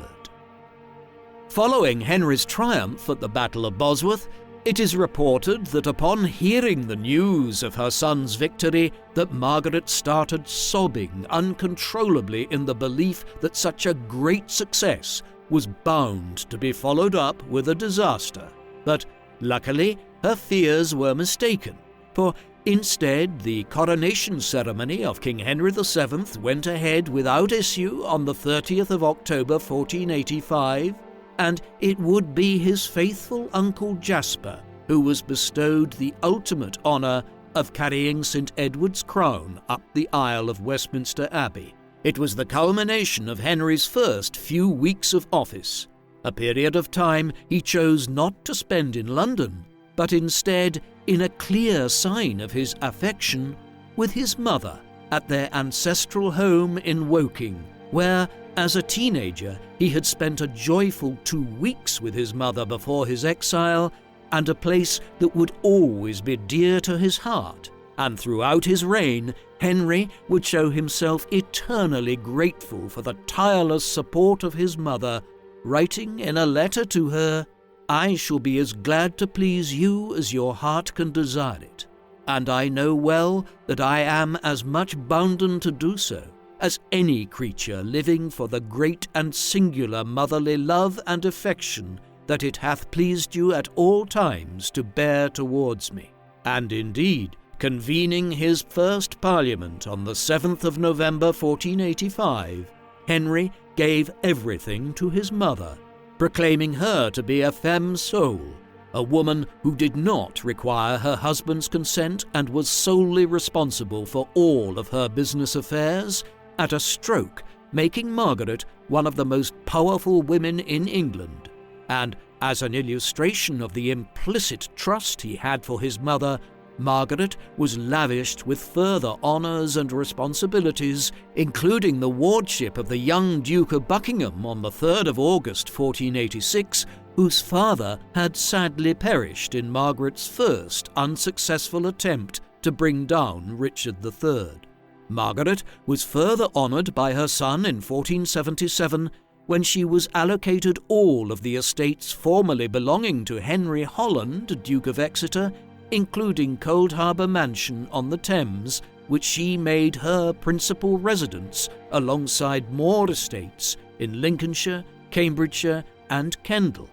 Following Henry's triumph at the Battle of Bosworth, it is reported that upon hearing the news of her son's victory, that Margaret started sobbing uncontrollably in the belief that such a great success was bound to be followed up with a disaster. But luckily, her fears were mistaken, for instead the coronation ceremony of King Henry VII went ahead without issue on the 30th of October 1485, and it would be his faithful uncle Jasper who was bestowed the ultimate honour of carrying St. Edward's crown up the aisle of Westminster Abbey. It was the culmination of Henry's first few weeks of office, a period of time he chose not to spend in London, but instead in a clear sign of his affection with his mother at their ancestral home in Woking, where, as a teenager, he had spent a joyful 2 weeks with his mother before his exile, and a place that would always be dear to his heart. And throughout his reign, Henry would show himself eternally grateful for the tireless support of his mother, writing in a letter to her, "I shall be as glad to please you as your heart can desire it, and I know well that I am as much bounden to do so as any creature living for the great and singular motherly love and affection that it hath pleased you at all times to bear towards me." And indeed, convening his first Parliament on the 7th of November 1485, Henry gave everything to his mother, proclaiming her to be a femme sole, a woman who did not require her husband's consent and was solely responsible for all of her business affairs, at a stroke making Margaret one of the most powerful women in England. And as an illustration of the implicit trust he had for his mother, Margaret was lavished with further honours and responsibilities, including the wardship of the young Duke of Buckingham on the 3rd of August 1486, whose father had sadly perished in Margaret's first unsuccessful attempt to bring down Richard III. Margaret was further honoured by her son in 1477, when she was allocated all of the estates formerly belonging to Henry Holland, Duke of Exeter, including Coldharbour Mansion on the Thames, which she made her principal residence alongside more estates in Lincolnshire, Cambridgeshire and Kendal.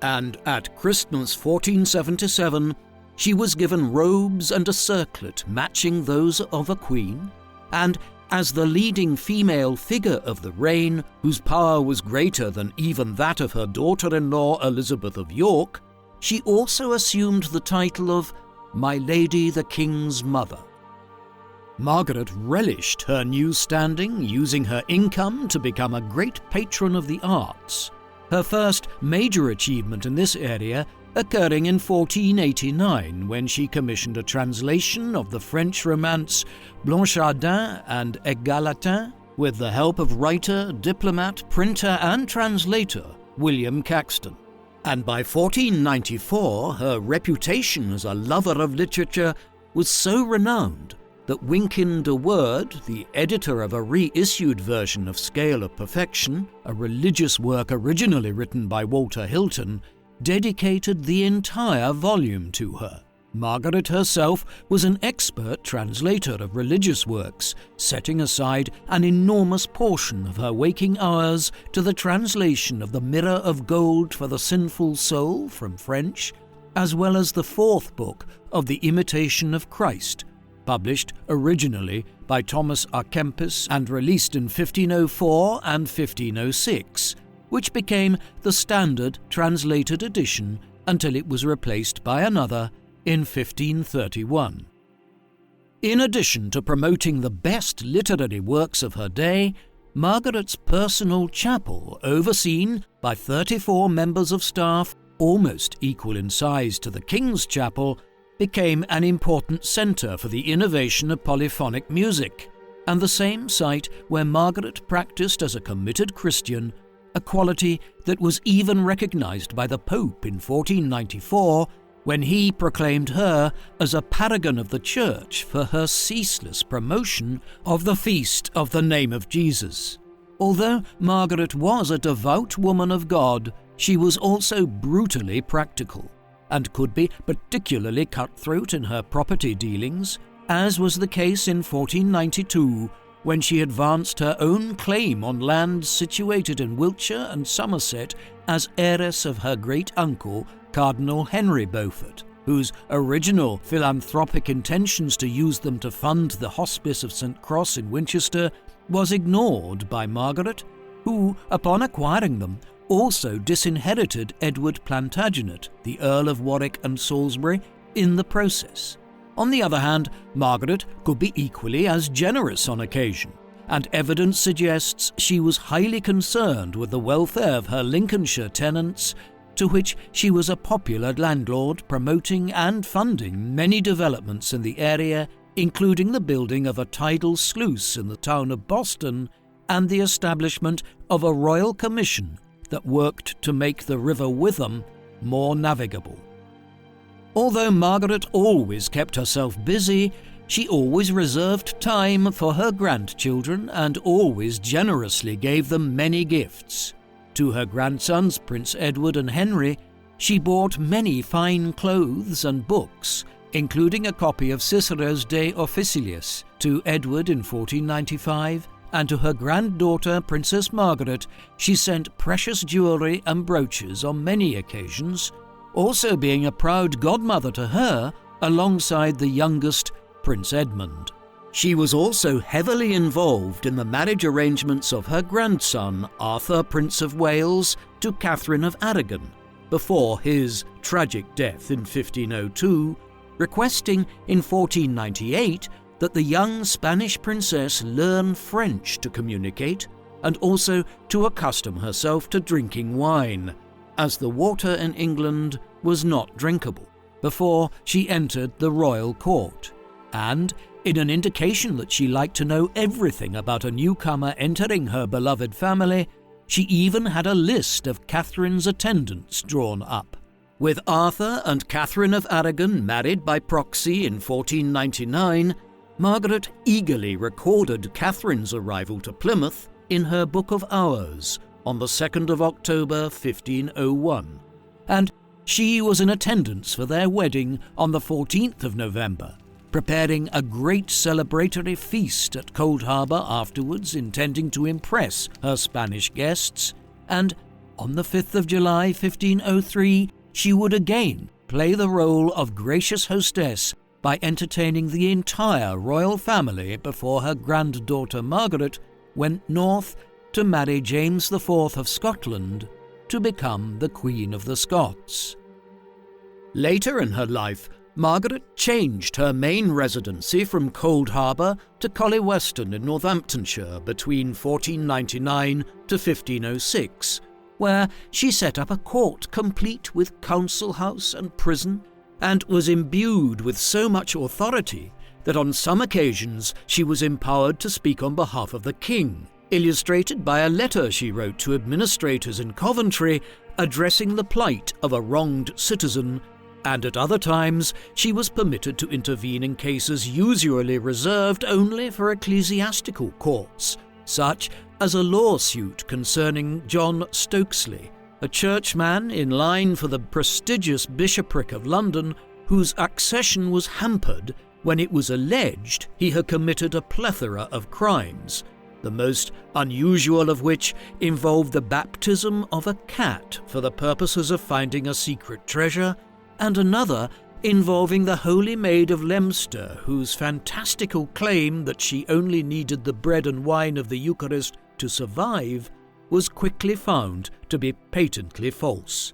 And at Christmas 1477, she was given robes and a circlet matching those of a queen, and as the leading female figure of the reign, whose power was greater than even that of her daughter-in-law Elizabeth of York, she also assumed the title of My Lady the King's Mother. Margaret relished her new standing, using her income to become a great patron of the arts, her first major achievement in this area occurring in 1489, when she commissioned a translation of the French romance Blanchardin and Égalatin with the help of writer, diplomat, printer and translator William Caxton. And by 1494, her reputation as a lover of literature was so renowned that Wynkyn de Worde, the editor of a reissued version of Scale of Perfection, a religious work originally written by Walter Hilton, dedicated the entire volume to her. Margaret herself was an expert translator of religious works, setting aside an enormous portion of her waking hours to the translation of the Mirror of Gold for the Sinful Soul from French, as well as the 4th book of The Imitation of Christ, published originally by Thomas à Kempis and released in 1504 and 1506, which became the standard translated edition until it was replaced by another in 1531. In addition to promoting the best literary works of her day, Margaret's personal chapel, overseen by 34 members of staff, almost equal in size to the King's Chapel, became an important centre for the innovation of polyphonic music, and the same site where Margaret practised as a committed Christian, a quality that was even recognised by the Pope in 1494, when he proclaimed her as a paragon of the Church for her ceaseless promotion of the feast of the name of Jesus. Although Margaret was a devout woman of God, she was also brutally practical, and could be particularly cutthroat in her property dealings, as was the case in 1492, when she advanced her own claim on lands situated in Wiltshire and Somerset as heiress of her great-uncle, Cardinal Henry Beaufort, whose original philanthropic intentions to use them to fund the Hospice of St. Cross in Winchester was ignored by Margaret, who, upon acquiring them, also disinherited Edward Plantagenet, the Earl of Warwick and Salisbury, in the process. On the other hand, Margaret could be equally as generous on occasion, and evidence suggests she was highly concerned with the welfare of her Lincolnshire tenants, to which she was a popular landlord, promoting and funding many developments in the area, including the building of a tidal sluice in the town of Boston and the establishment of a royal commission that worked to make the River Witham more navigable. Although Margaret always kept herself busy, she always reserved time for her grandchildren and always generously gave them many gifts. To her grandsons, Prince Edward and Henry, she bought many fine clothes and books, including a copy of Cicero's De Officiliis to Edward in 1495, and to her granddaughter, Princess Margaret, she sent precious jewellery and brooches on many occasions, also being a proud godmother to her alongside the youngest, Prince Edmund. She was also heavily involved in the marriage arrangements of her grandson, Arthur, Prince of Wales, to Catherine of Aragon, before his tragic death in 1502, requesting in 1498 that the young Spanish princess learn French to communicate and also to accustom herself to drinking wine, as the water in England was not drinkable, before she entered the royal court, and, in an indication that she liked to know everything about a newcomer entering her beloved family, she even had a list of Catherine's attendants drawn up. With Arthur and Catherine of Aragon married by proxy in 1499, Margaret eagerly recorded Catherine's arrival to Plymouth in her Book of Hours on the 2nd of October 1501, and she was in attendance for their wedding on the 14th of November, preparing a great celebratory feast at Cold Harbour afterwards, intending to impress her Spanish guests, and on the 5th of July 1503 she would again play the role of gracious hostess by entertaining the entire royal family before her granddaughter Margaret went north to marry James IV of Scotland to become the Queen of the Scots. Later in her life, Margaret changed her main residency from Cold Harbour to Collyweston in Northamptonshire between 1499 to 1506, where she set up a court complete with council house and prison, and was imbued with so much authority that on some occasions she was empowered to speak on behalf of the king, illustrated by a letter she wrote to administrators in Coventry addressing the plight of a wronged citizen, and at other times she was permitted to intervene in cases usually reserved only for ecclesiastical courts, such as a lawsuit concerning John Stokesley, a churchman in line for the prestigious bishopric of London, whose accession was hampered when it was alleged he had committed a plethora of crimes, the most unusual of which involved the baptism of a cat for the purposes of finding a secret treasure, and another involving the Holy Maid of Leominster, whose fantastical claim that she only needed the bread and wine of the Eucharist to survive was quickly found to be patently false.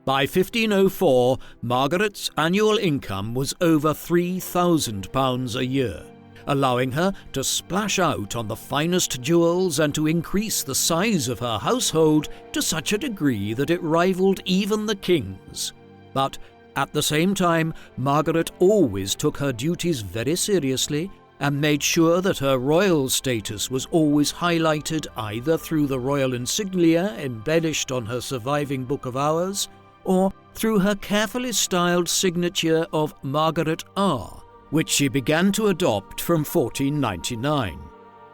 By 1504, Margaret's annual income was over £3,000 a year, allowing her to splash out on the finest jewels and to increase the size of her household to such a degree that it rivaled even the king's. But at the same time, Margaret always took her duties very seriously and made sure that her royal status was always highlighted either through the royal insignia embellished on her surviving Book of Hours, or through her carefully styled signature of Margaret R., which she began to adopt from 1499.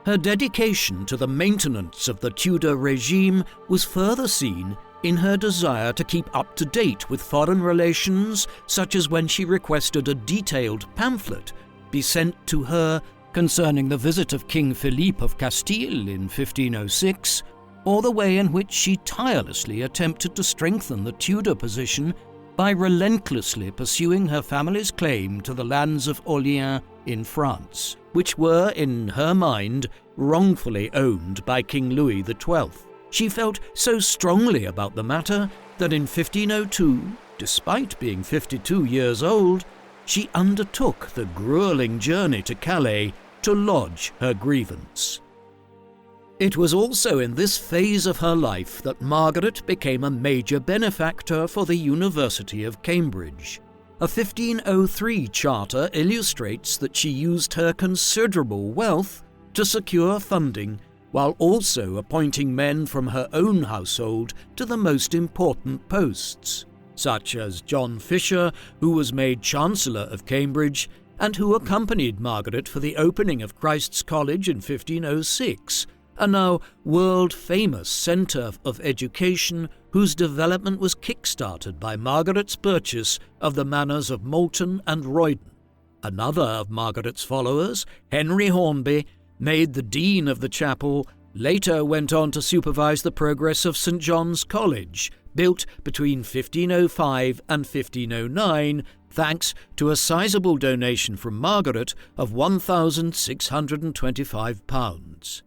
Her dedication to the maintenance of the Tudor regime was further seen in her desire to keep up to date with foreign relations, such as when she requested a detailed pamphlet be sent to her concerning the visit of King Philippe of Castile in 1506, or the way in which she tirelessly attempted to strengthen the Tudor position by relentlessly pursuing her family's claim to the lands of Orléans in France, which were, in her mind, wrongfully owned by King Louis XII. She felt so strongly about the matter that in 1502, despite being 52 years old, she undertook the grueling journey to Calais to lodge her grievance. It was also in this phase of her life that Margaret became a major benefactor for the University of Cambridge. A 1503 charter illustrates that she used her considerable wealth to secure funding, while also appointing men from her own household to the most important posts, such as John Fisher, who was made Chancellor of Cambridge, and who accompanied Margaret for the opening of Christ's College in 1506, a now world-famous centre of education whose development was kick-started by Margaret's purchase of the manors of Moulton and Roydon. Another of Margaret's followers, Henry Hornby, made the dean of the chapel, later went on to supervise the progress of St. John's College, built between 1505 and 1509, thanks to a sizable donation from Margaret of £1,625.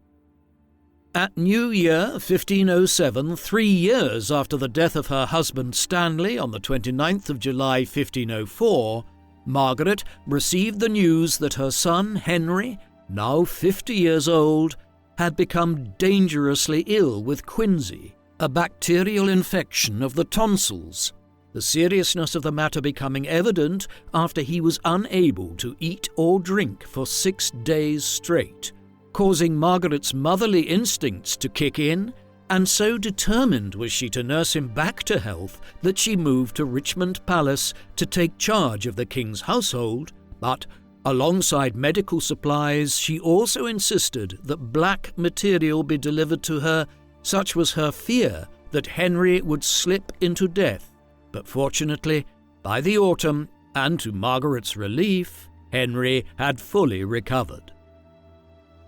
At New Year 1507, 3 years after the death of her husband Stanley on the 29th of July 1504, Margaret received the news that her son Henry, now 50 years old, had become dangerously ill with quinsy, a bacterial infection of the tonsils, the seriousness of the matter becoming evident after he was unable to eat or drink for 6 days straight, causing Margaret's motherly instincts to kick in, and so determined was she to nurse him back to health that she moved to Richmond Palace to take charge of the king's household, but alongside medical supplies she also insisted that black material be delivered to her. Such was her fear that Henry would slip into death, but fortunately, by the autumn, and to Margaret's relief, Henry had fully recovered.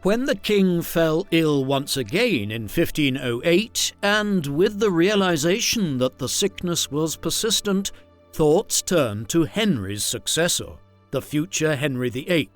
When the king fell ill once again in 1508, and with the realization that the sickness was persistent, thoughts turned to Henry's successor, the future Henry VIII,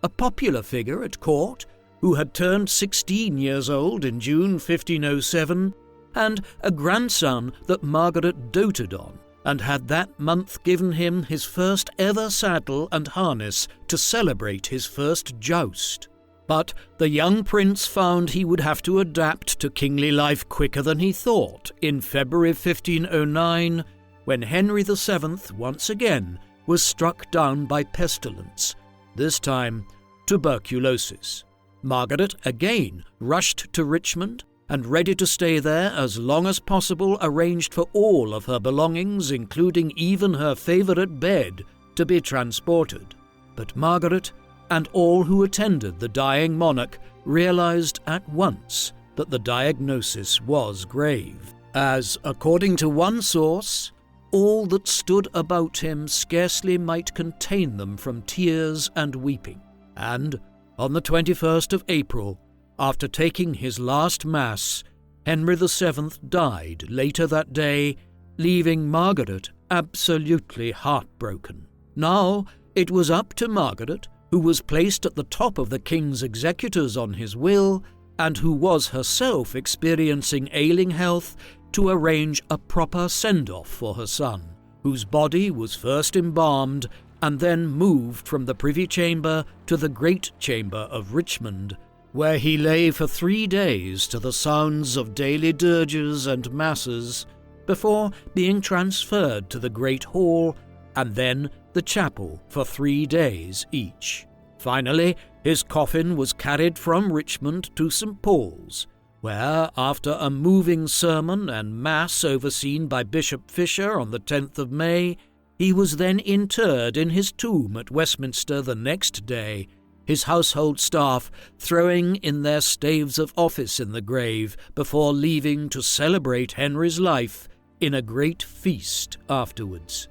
a popular figure at court who had turned 16 years old in June 1507, and a grandson that Margaret doted on, and had that month given him his first ever saddle and harness to celebrate his first joust. But the young prince found he would have to adapt to kingly life quicker than he thought in February 1509, when Henry VII once again was struck down by pestilence, this time tuberculosis. Margaret again rushed to Richmond, and ready to stay there as long as possible arranged for all of her belongings, including even her favourite bed, to be transported. But Margaret and all who attended the dying monarch realized at once that the diagnosis was grave, as, according to one source, all that stood about him scarcely might contain them from tears and weeping. And on the 21st of April, after taking his last Mass, Henry VII died later that day, leaving Margaret absolutely heartbroken. Now it was up to Margaret, who was placed at the top of the king's executors on his will, and who was herself experiencing ailing health, to arrange a proper send-off for her son, whose body was first embalmed and then moved from the Privy Chamber to the Great Chamber of Richmond, where he lay for 3 days to the sounds of daily dirges and masses, before being transferred to the Great Hall and then the chapel for 3 days each. Finally, his coffin was carried from Richmond to St. Paul's, where, after a moving sermon and mass overseen by Bishop Fisher on the 10th of May, he was then interred in his tomb at Westminster the next day, his household staff throwing in their staves of office in the grave before leaving to celebrate Henry's life in a great feast afterwards.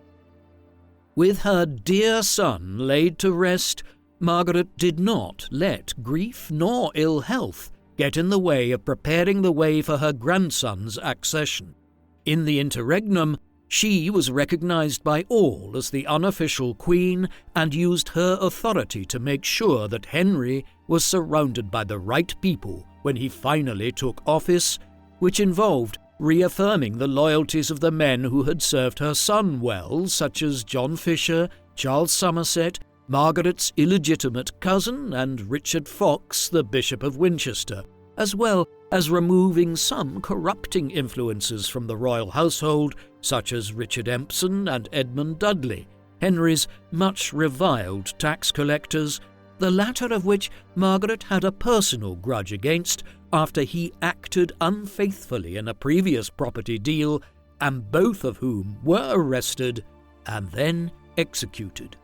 With her dear son laid to rest, Margaret did not let grief nor ill health get in the way of preparing the way for her grandson's accession. In the interregnum, she was recognized by all as the unofficial queen and used her authority to make sure that Henry was surrounded by the right people when he finally took office, which involved reaffirming the loyalties of the men who had served her son well, such as John Fisher, Charles Somerset, Margaret's illegitimate cousin, and Richard Fox, the Bishop of Winchester, as well as removing some corrupting influences from the royal household, such as Richard Empson and Edmund Dudley, Henry's much reviled tax collectors, the latter of which Margaret had a personal grudge against after he acted unfaithfully in a previous property deal, and both of whom were arrested and then executed.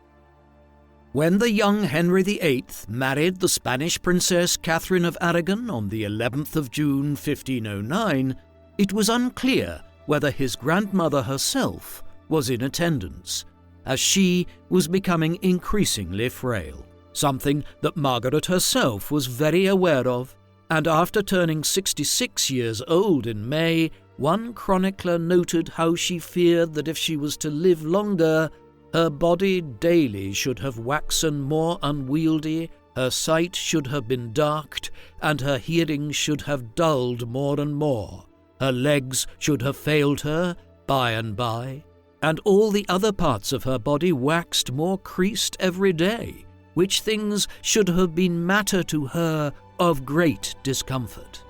When the young Henry VIII married the Spanish Princess Catherine of Aragon on the 11th of June 1509, it was unclear whether his grandmother herself was in attendance, as she was becoming increasingly frail, something that Margaret herself was very aware of, and after turning 66 years old in May, one chronicler noted how she feared that if she was to live longer, her body daily should have waxen more unwieldy, her sight should have been darked, and her hearing should have dulled more and more. Her legs should have failed her by and by, and all the other parts of her body waxed more creased every day, which things should have been matter to her of great discomfort.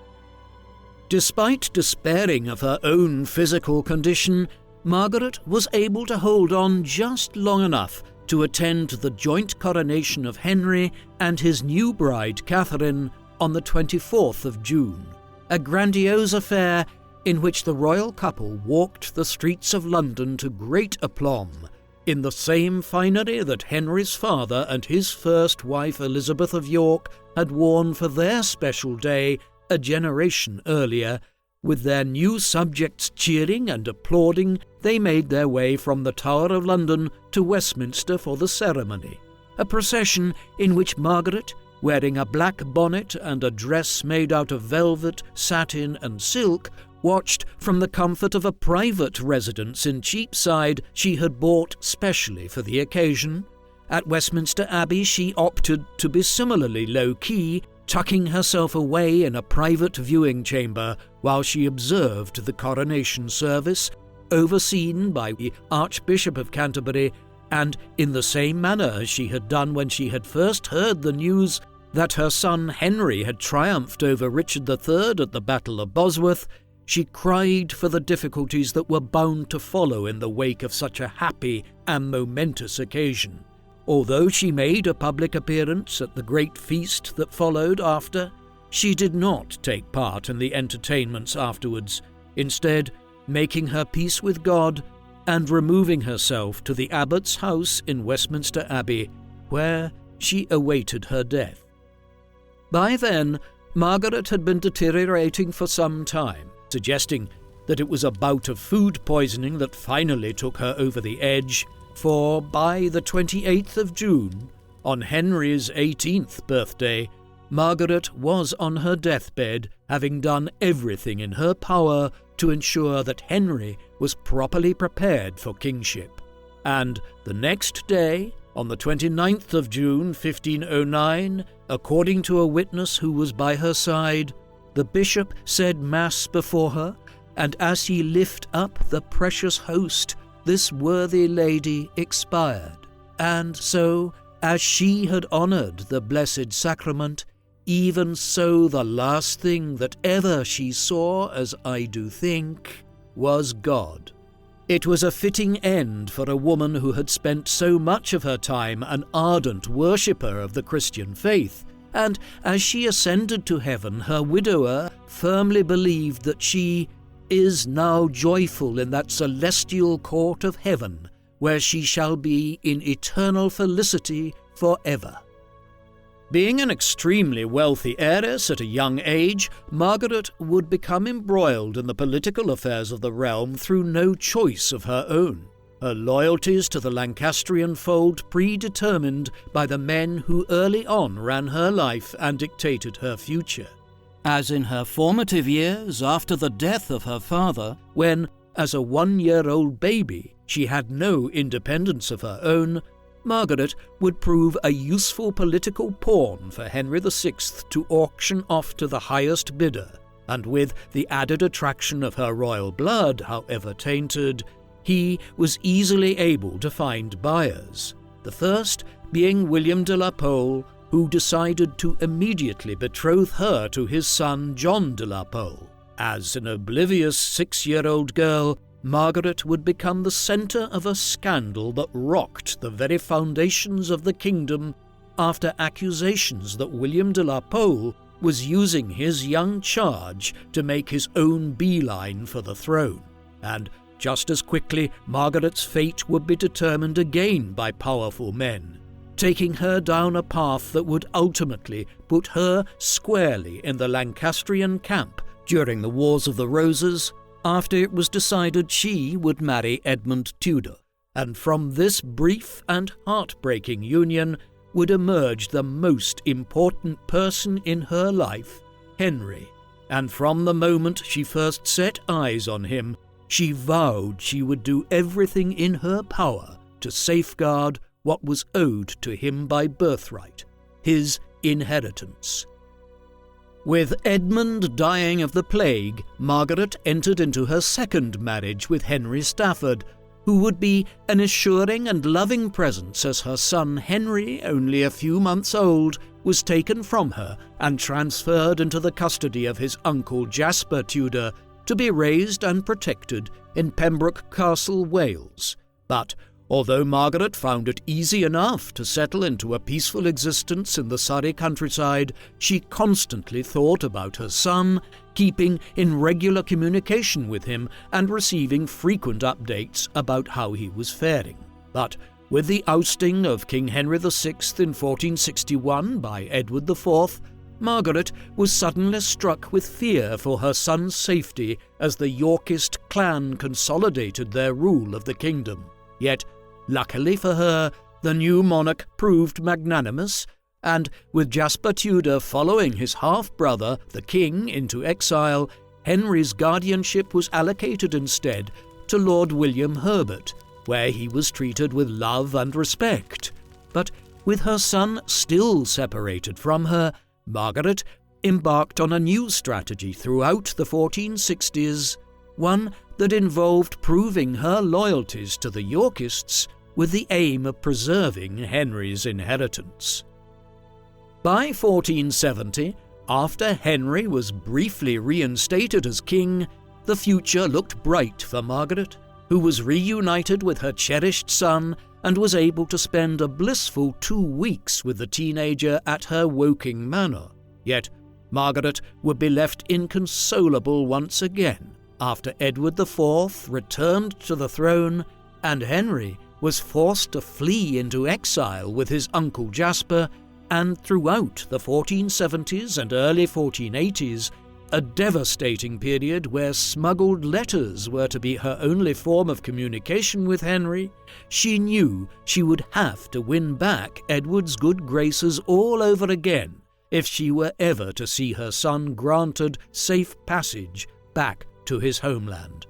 Despite despairing of her own physical condition, Margaret was able to hold on just long enough to attend the joint coronation of Henry and his new bride Catherine on the 24th of June, a grandiose affair in which the royal couple walked the streets of London to great aplomb, in the same finery that Henry's father and his first wife Elizabeth of York had worn for their special day a generation earlier. With their new subjects cheering and applauding, they made their way from the Tower of London to Westminster for the ceremony, a procession in which Margaret, wearing a black bonnet and a dress made out of velvet, satin and silk, watched from the comfort of a private residence in Cheapside she had bought specially for the occasion. At Westminster Abbey she opted to be similarly low-key, tucking herself away in a private viewing chamber while she observed the coronation service, overseen by the Archbishop of Canterbury, and in the same manner as she had done when she had first heard the news that her son Henry had triumphed over Richard III at the Battle of Bosworth, she cried for the difficulties that were bound to follow in the wake of such a happy and momentous occasion. Although she made a public appearance at the great feast that followed after, she did not take part in the entertainments afterwards, instead making her peace with God and removing herself to the abbot's house in Westminster Abbey, where she awaited her death. By then, Margaret had been deteriorating for some time, suggesting that it was a bout of food poisoning that finally took her over the edge, for by the 28th of June, on Henry's 18th birthday, Margaret was on her deathbed, having done everything in her power to ensure that Henry was properly prepared for kingship. And the next day, on the 29th of June 1509, according to a witness who was by her side, the bishop said Mass before her, and as he lift up the precious host, this worthy lady expired. And so, as she had honoured the blessed sacrament, even so the last thing that ever she saw, as I do think, was God. It was a fitting end for a woman who had spent so much of her time an ardent worshipper of the Christian faith, and as she ascended to heaven, her widower firmly believed that she is now joyful in that celestial court of heaven, where she shall be in eternal felicity forever. Being an extremely wealthy heiress at a young age, Margaret would become embroiled in the political affairs of the realm through no choice of her own, her loyalties to the Lancastrian fold predetermined by the men who early on ran her life and dictated her future. As in her formative years after the death of her father, when, as a 1-year-old baby, she had no independence of her own, Margaret would prove a useful political pawn for Henry VI to auction off to the highest bidder, and with the added attraction of her royal blood, however tainted, he was easily able to find buyers, the first being William de la Pole, who decided to immediately betroth her to his son John de la Pole. As an oblivious 6-year-old girl, Margaret would become the centre of a scandal that rocked the very foundations of the kingdom after accusations that William de la Pole was using his young charge to make his own beeline for the throne. And just as quickly, Margaret's fate would be determined again by powerful men, taking her down a path that would ultimately put her squarely in the Lancastrian camp during the Wars of the Roses, after it was decided she would marry Edmund Tudor. And from this brief and heartbreaking union would emerge the most important person in her life, Henry. And from the moment she first set eyes on him, she vowed she would do everything in her power to safeguard what was owed to him by birthright, his inheritance. With Edmund dying of the plague, Margaret entered into her second marriage with Henry Stafford, who would be an assuring and loving presence as her son Henry, only a few months old, was taken from her and transferred into the custody of his uncle Jasper Tudor to be raised and protected in Pembroke Castle, Wales. But although Margaret found it easy enough to settle into a peaceful existence in the Surrey countryside, she constantly thought about her son, keeping in regular communication with him and receiving frequent updates about how he was faring. But with the ousting of King Henry VI in 1461 by Edward IV, Margaret was suddenly struck with fear for her son's safety as the Yorkist clan consolidated their rule of the kingdom. Yet, luckily for her, the new monarch proved magnanimous, and with Jasper Tudor following his half-brother, the king, into exile, Henry's guardianship was allocated instead to Lord William Herbert, where he was treated with love and respect. But with her son still separated from her, Margaret embarked on a new strategy throughout the 1460s, one that involved proving her loyalties to the Yorkists with the aim of preserving Henry's inheritance. By 1470, after Henry was briefly reinstated as king, the future looked bright for Margaret, who was reunited with her cherished son and was able to spend a blissful 2 weeks with the teenager at her Woking manor. Yet Margaret would be left inconsolable once again after Edward IV returned to the throne and Henry was forced to flee into exile with his uncle Jasper, and throughout the 1470s and early 1480s, a devastating period where smuggled letters were to be her only form of communication with Henry, she knew she would have to win back Edward's good graces all over again if she were ever to see her son granted safe passage back to his homeland.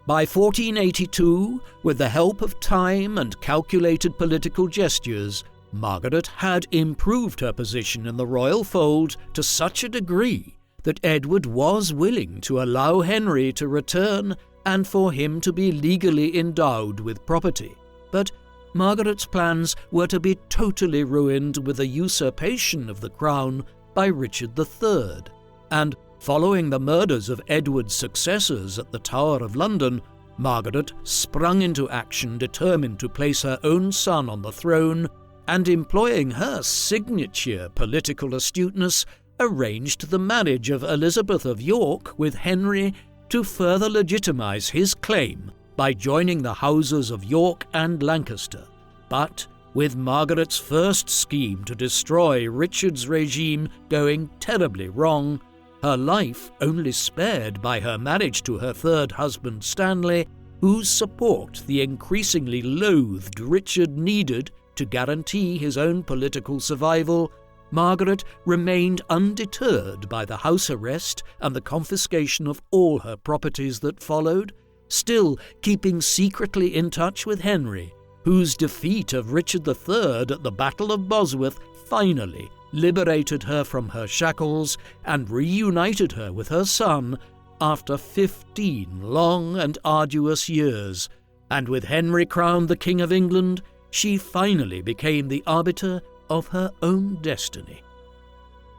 By 1482, with the help of time and calculated political gestures, Margaret had improved her position in the royal fold to such a degree that Edward was willing to allow Henry to return and for him to be legally endowed with property. But Margaret's plans were to be totally ruined with the usurpation of the crown by Richard III, and following the murders of Edward's successors at the Tower of London, Margaret sprung into action determined to place her own son on the throne, and employing her signature political astuteness, arranged the marriage of Elizabeth of York with Henry to further legitimize his claim by joining the houses of York and Lancaster. But with Margaret's first scheme to destroy Richard's regime going terribly wrong, her life only spared by her marriage to her third husband Stanley, whose support the increasingly loathed Richard needed to guarantee his own political survival, Margaret remained undeterred by the house arrest and the confiscation of all her properties that followed, still keeping secretly in touch with Henry, whose defeat of Richard III at the Battle of Bosworth finally liberated her from her shackles and reunited her with her son after 15 long and arduous years, and with Henry crowned the King of England, she finally became the arbiter of her own destiny.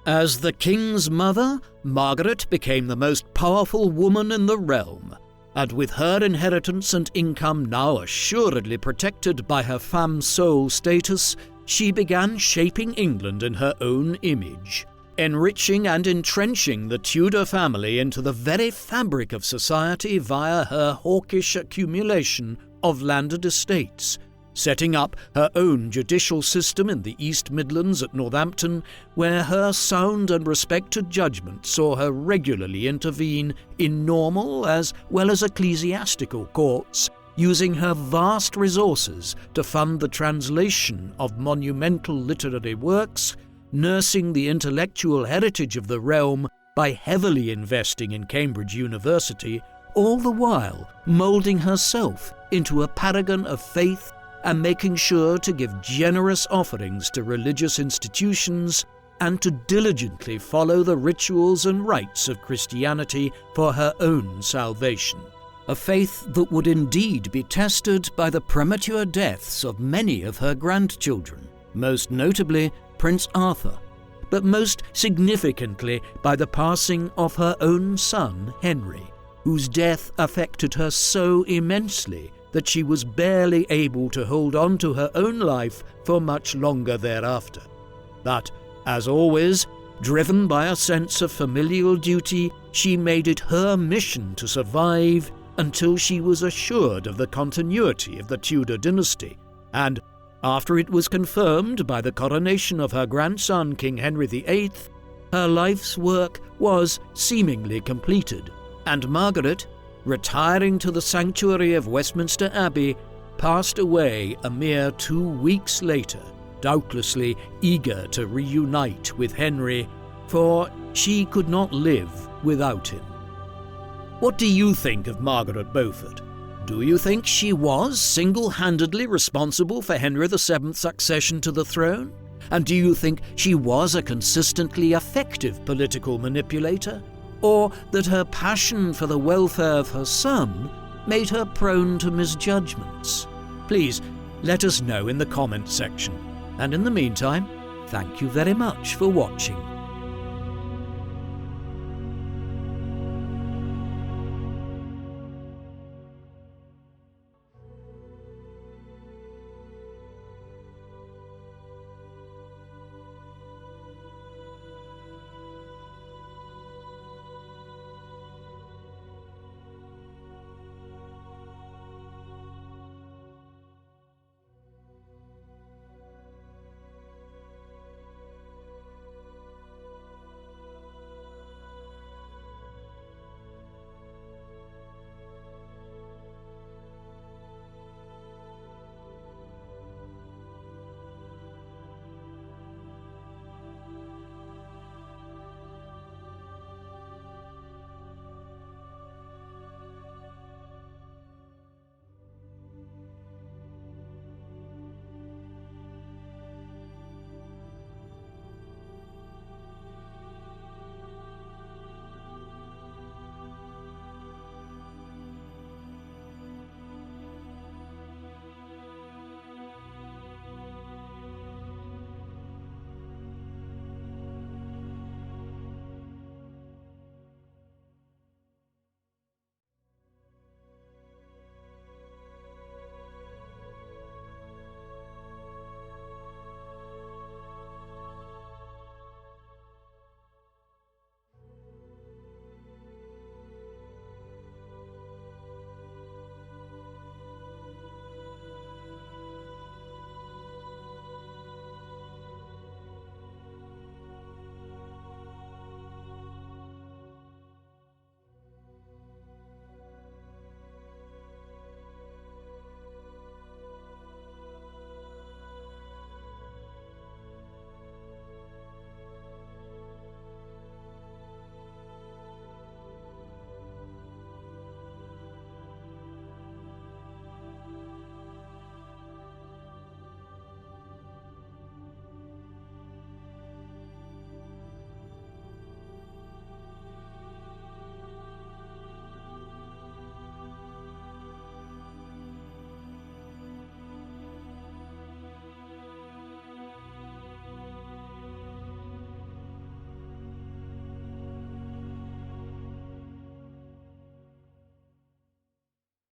As the king's mother, Margaret became the most powerful woman in the realm, and with her inheritance and income now assuredly protected by her femme sole status, she began shaping England in her own image, enriching and entrenching the Tudor family into the very fabric of society via her hawkish accumulation of landed estates, setting up her own judicial system in the East Midlands at Northampton, where her sound and respected judgment saw her regularly intervene in normal as well as ecclesiastical courts, using her vast resources to fund the translation of monumental literary works, nursing the intellectual heritage of the realm by heavily investing in Cambridge University, all the while moulding herself into a paragon of faith and making sure to give generous offerings to religious institutions and to diligently follow the rituals and rites of Christianity for her own salvation. A faith that would indeed be tested by the premature deaths of many of her grandchildren, most notably Prince Arthur, but most significantly by the passing of her own son, Henry, whose death affected her so immensely that she was barely able to hold on to her own life for much longer thereafter. But, as always, driven by a sense of familial duty, she made it her mission to survive until she was assured of the continuity of the Tudor dynasty, and, after it was confirmed by the coronation of her grandson King Henry VIII, her life's work was seemingly completed, and Margaret, retiring to the sanctuary of Westminster Abbey, passed away a mere 2 weeks later, doubtlessly eager to reunite with Henry, for she could not live without him. What do you think of Margaret Beaufort? Do you think she was single-handedly responsible for Henry VII's succession to the throne? And do you think she was a consistently effective political manipulator? Or that her passion for the welfare of her son made her prone to misjudgments? Please let us know in the comments section. And in the meantime, thank you very much for watching.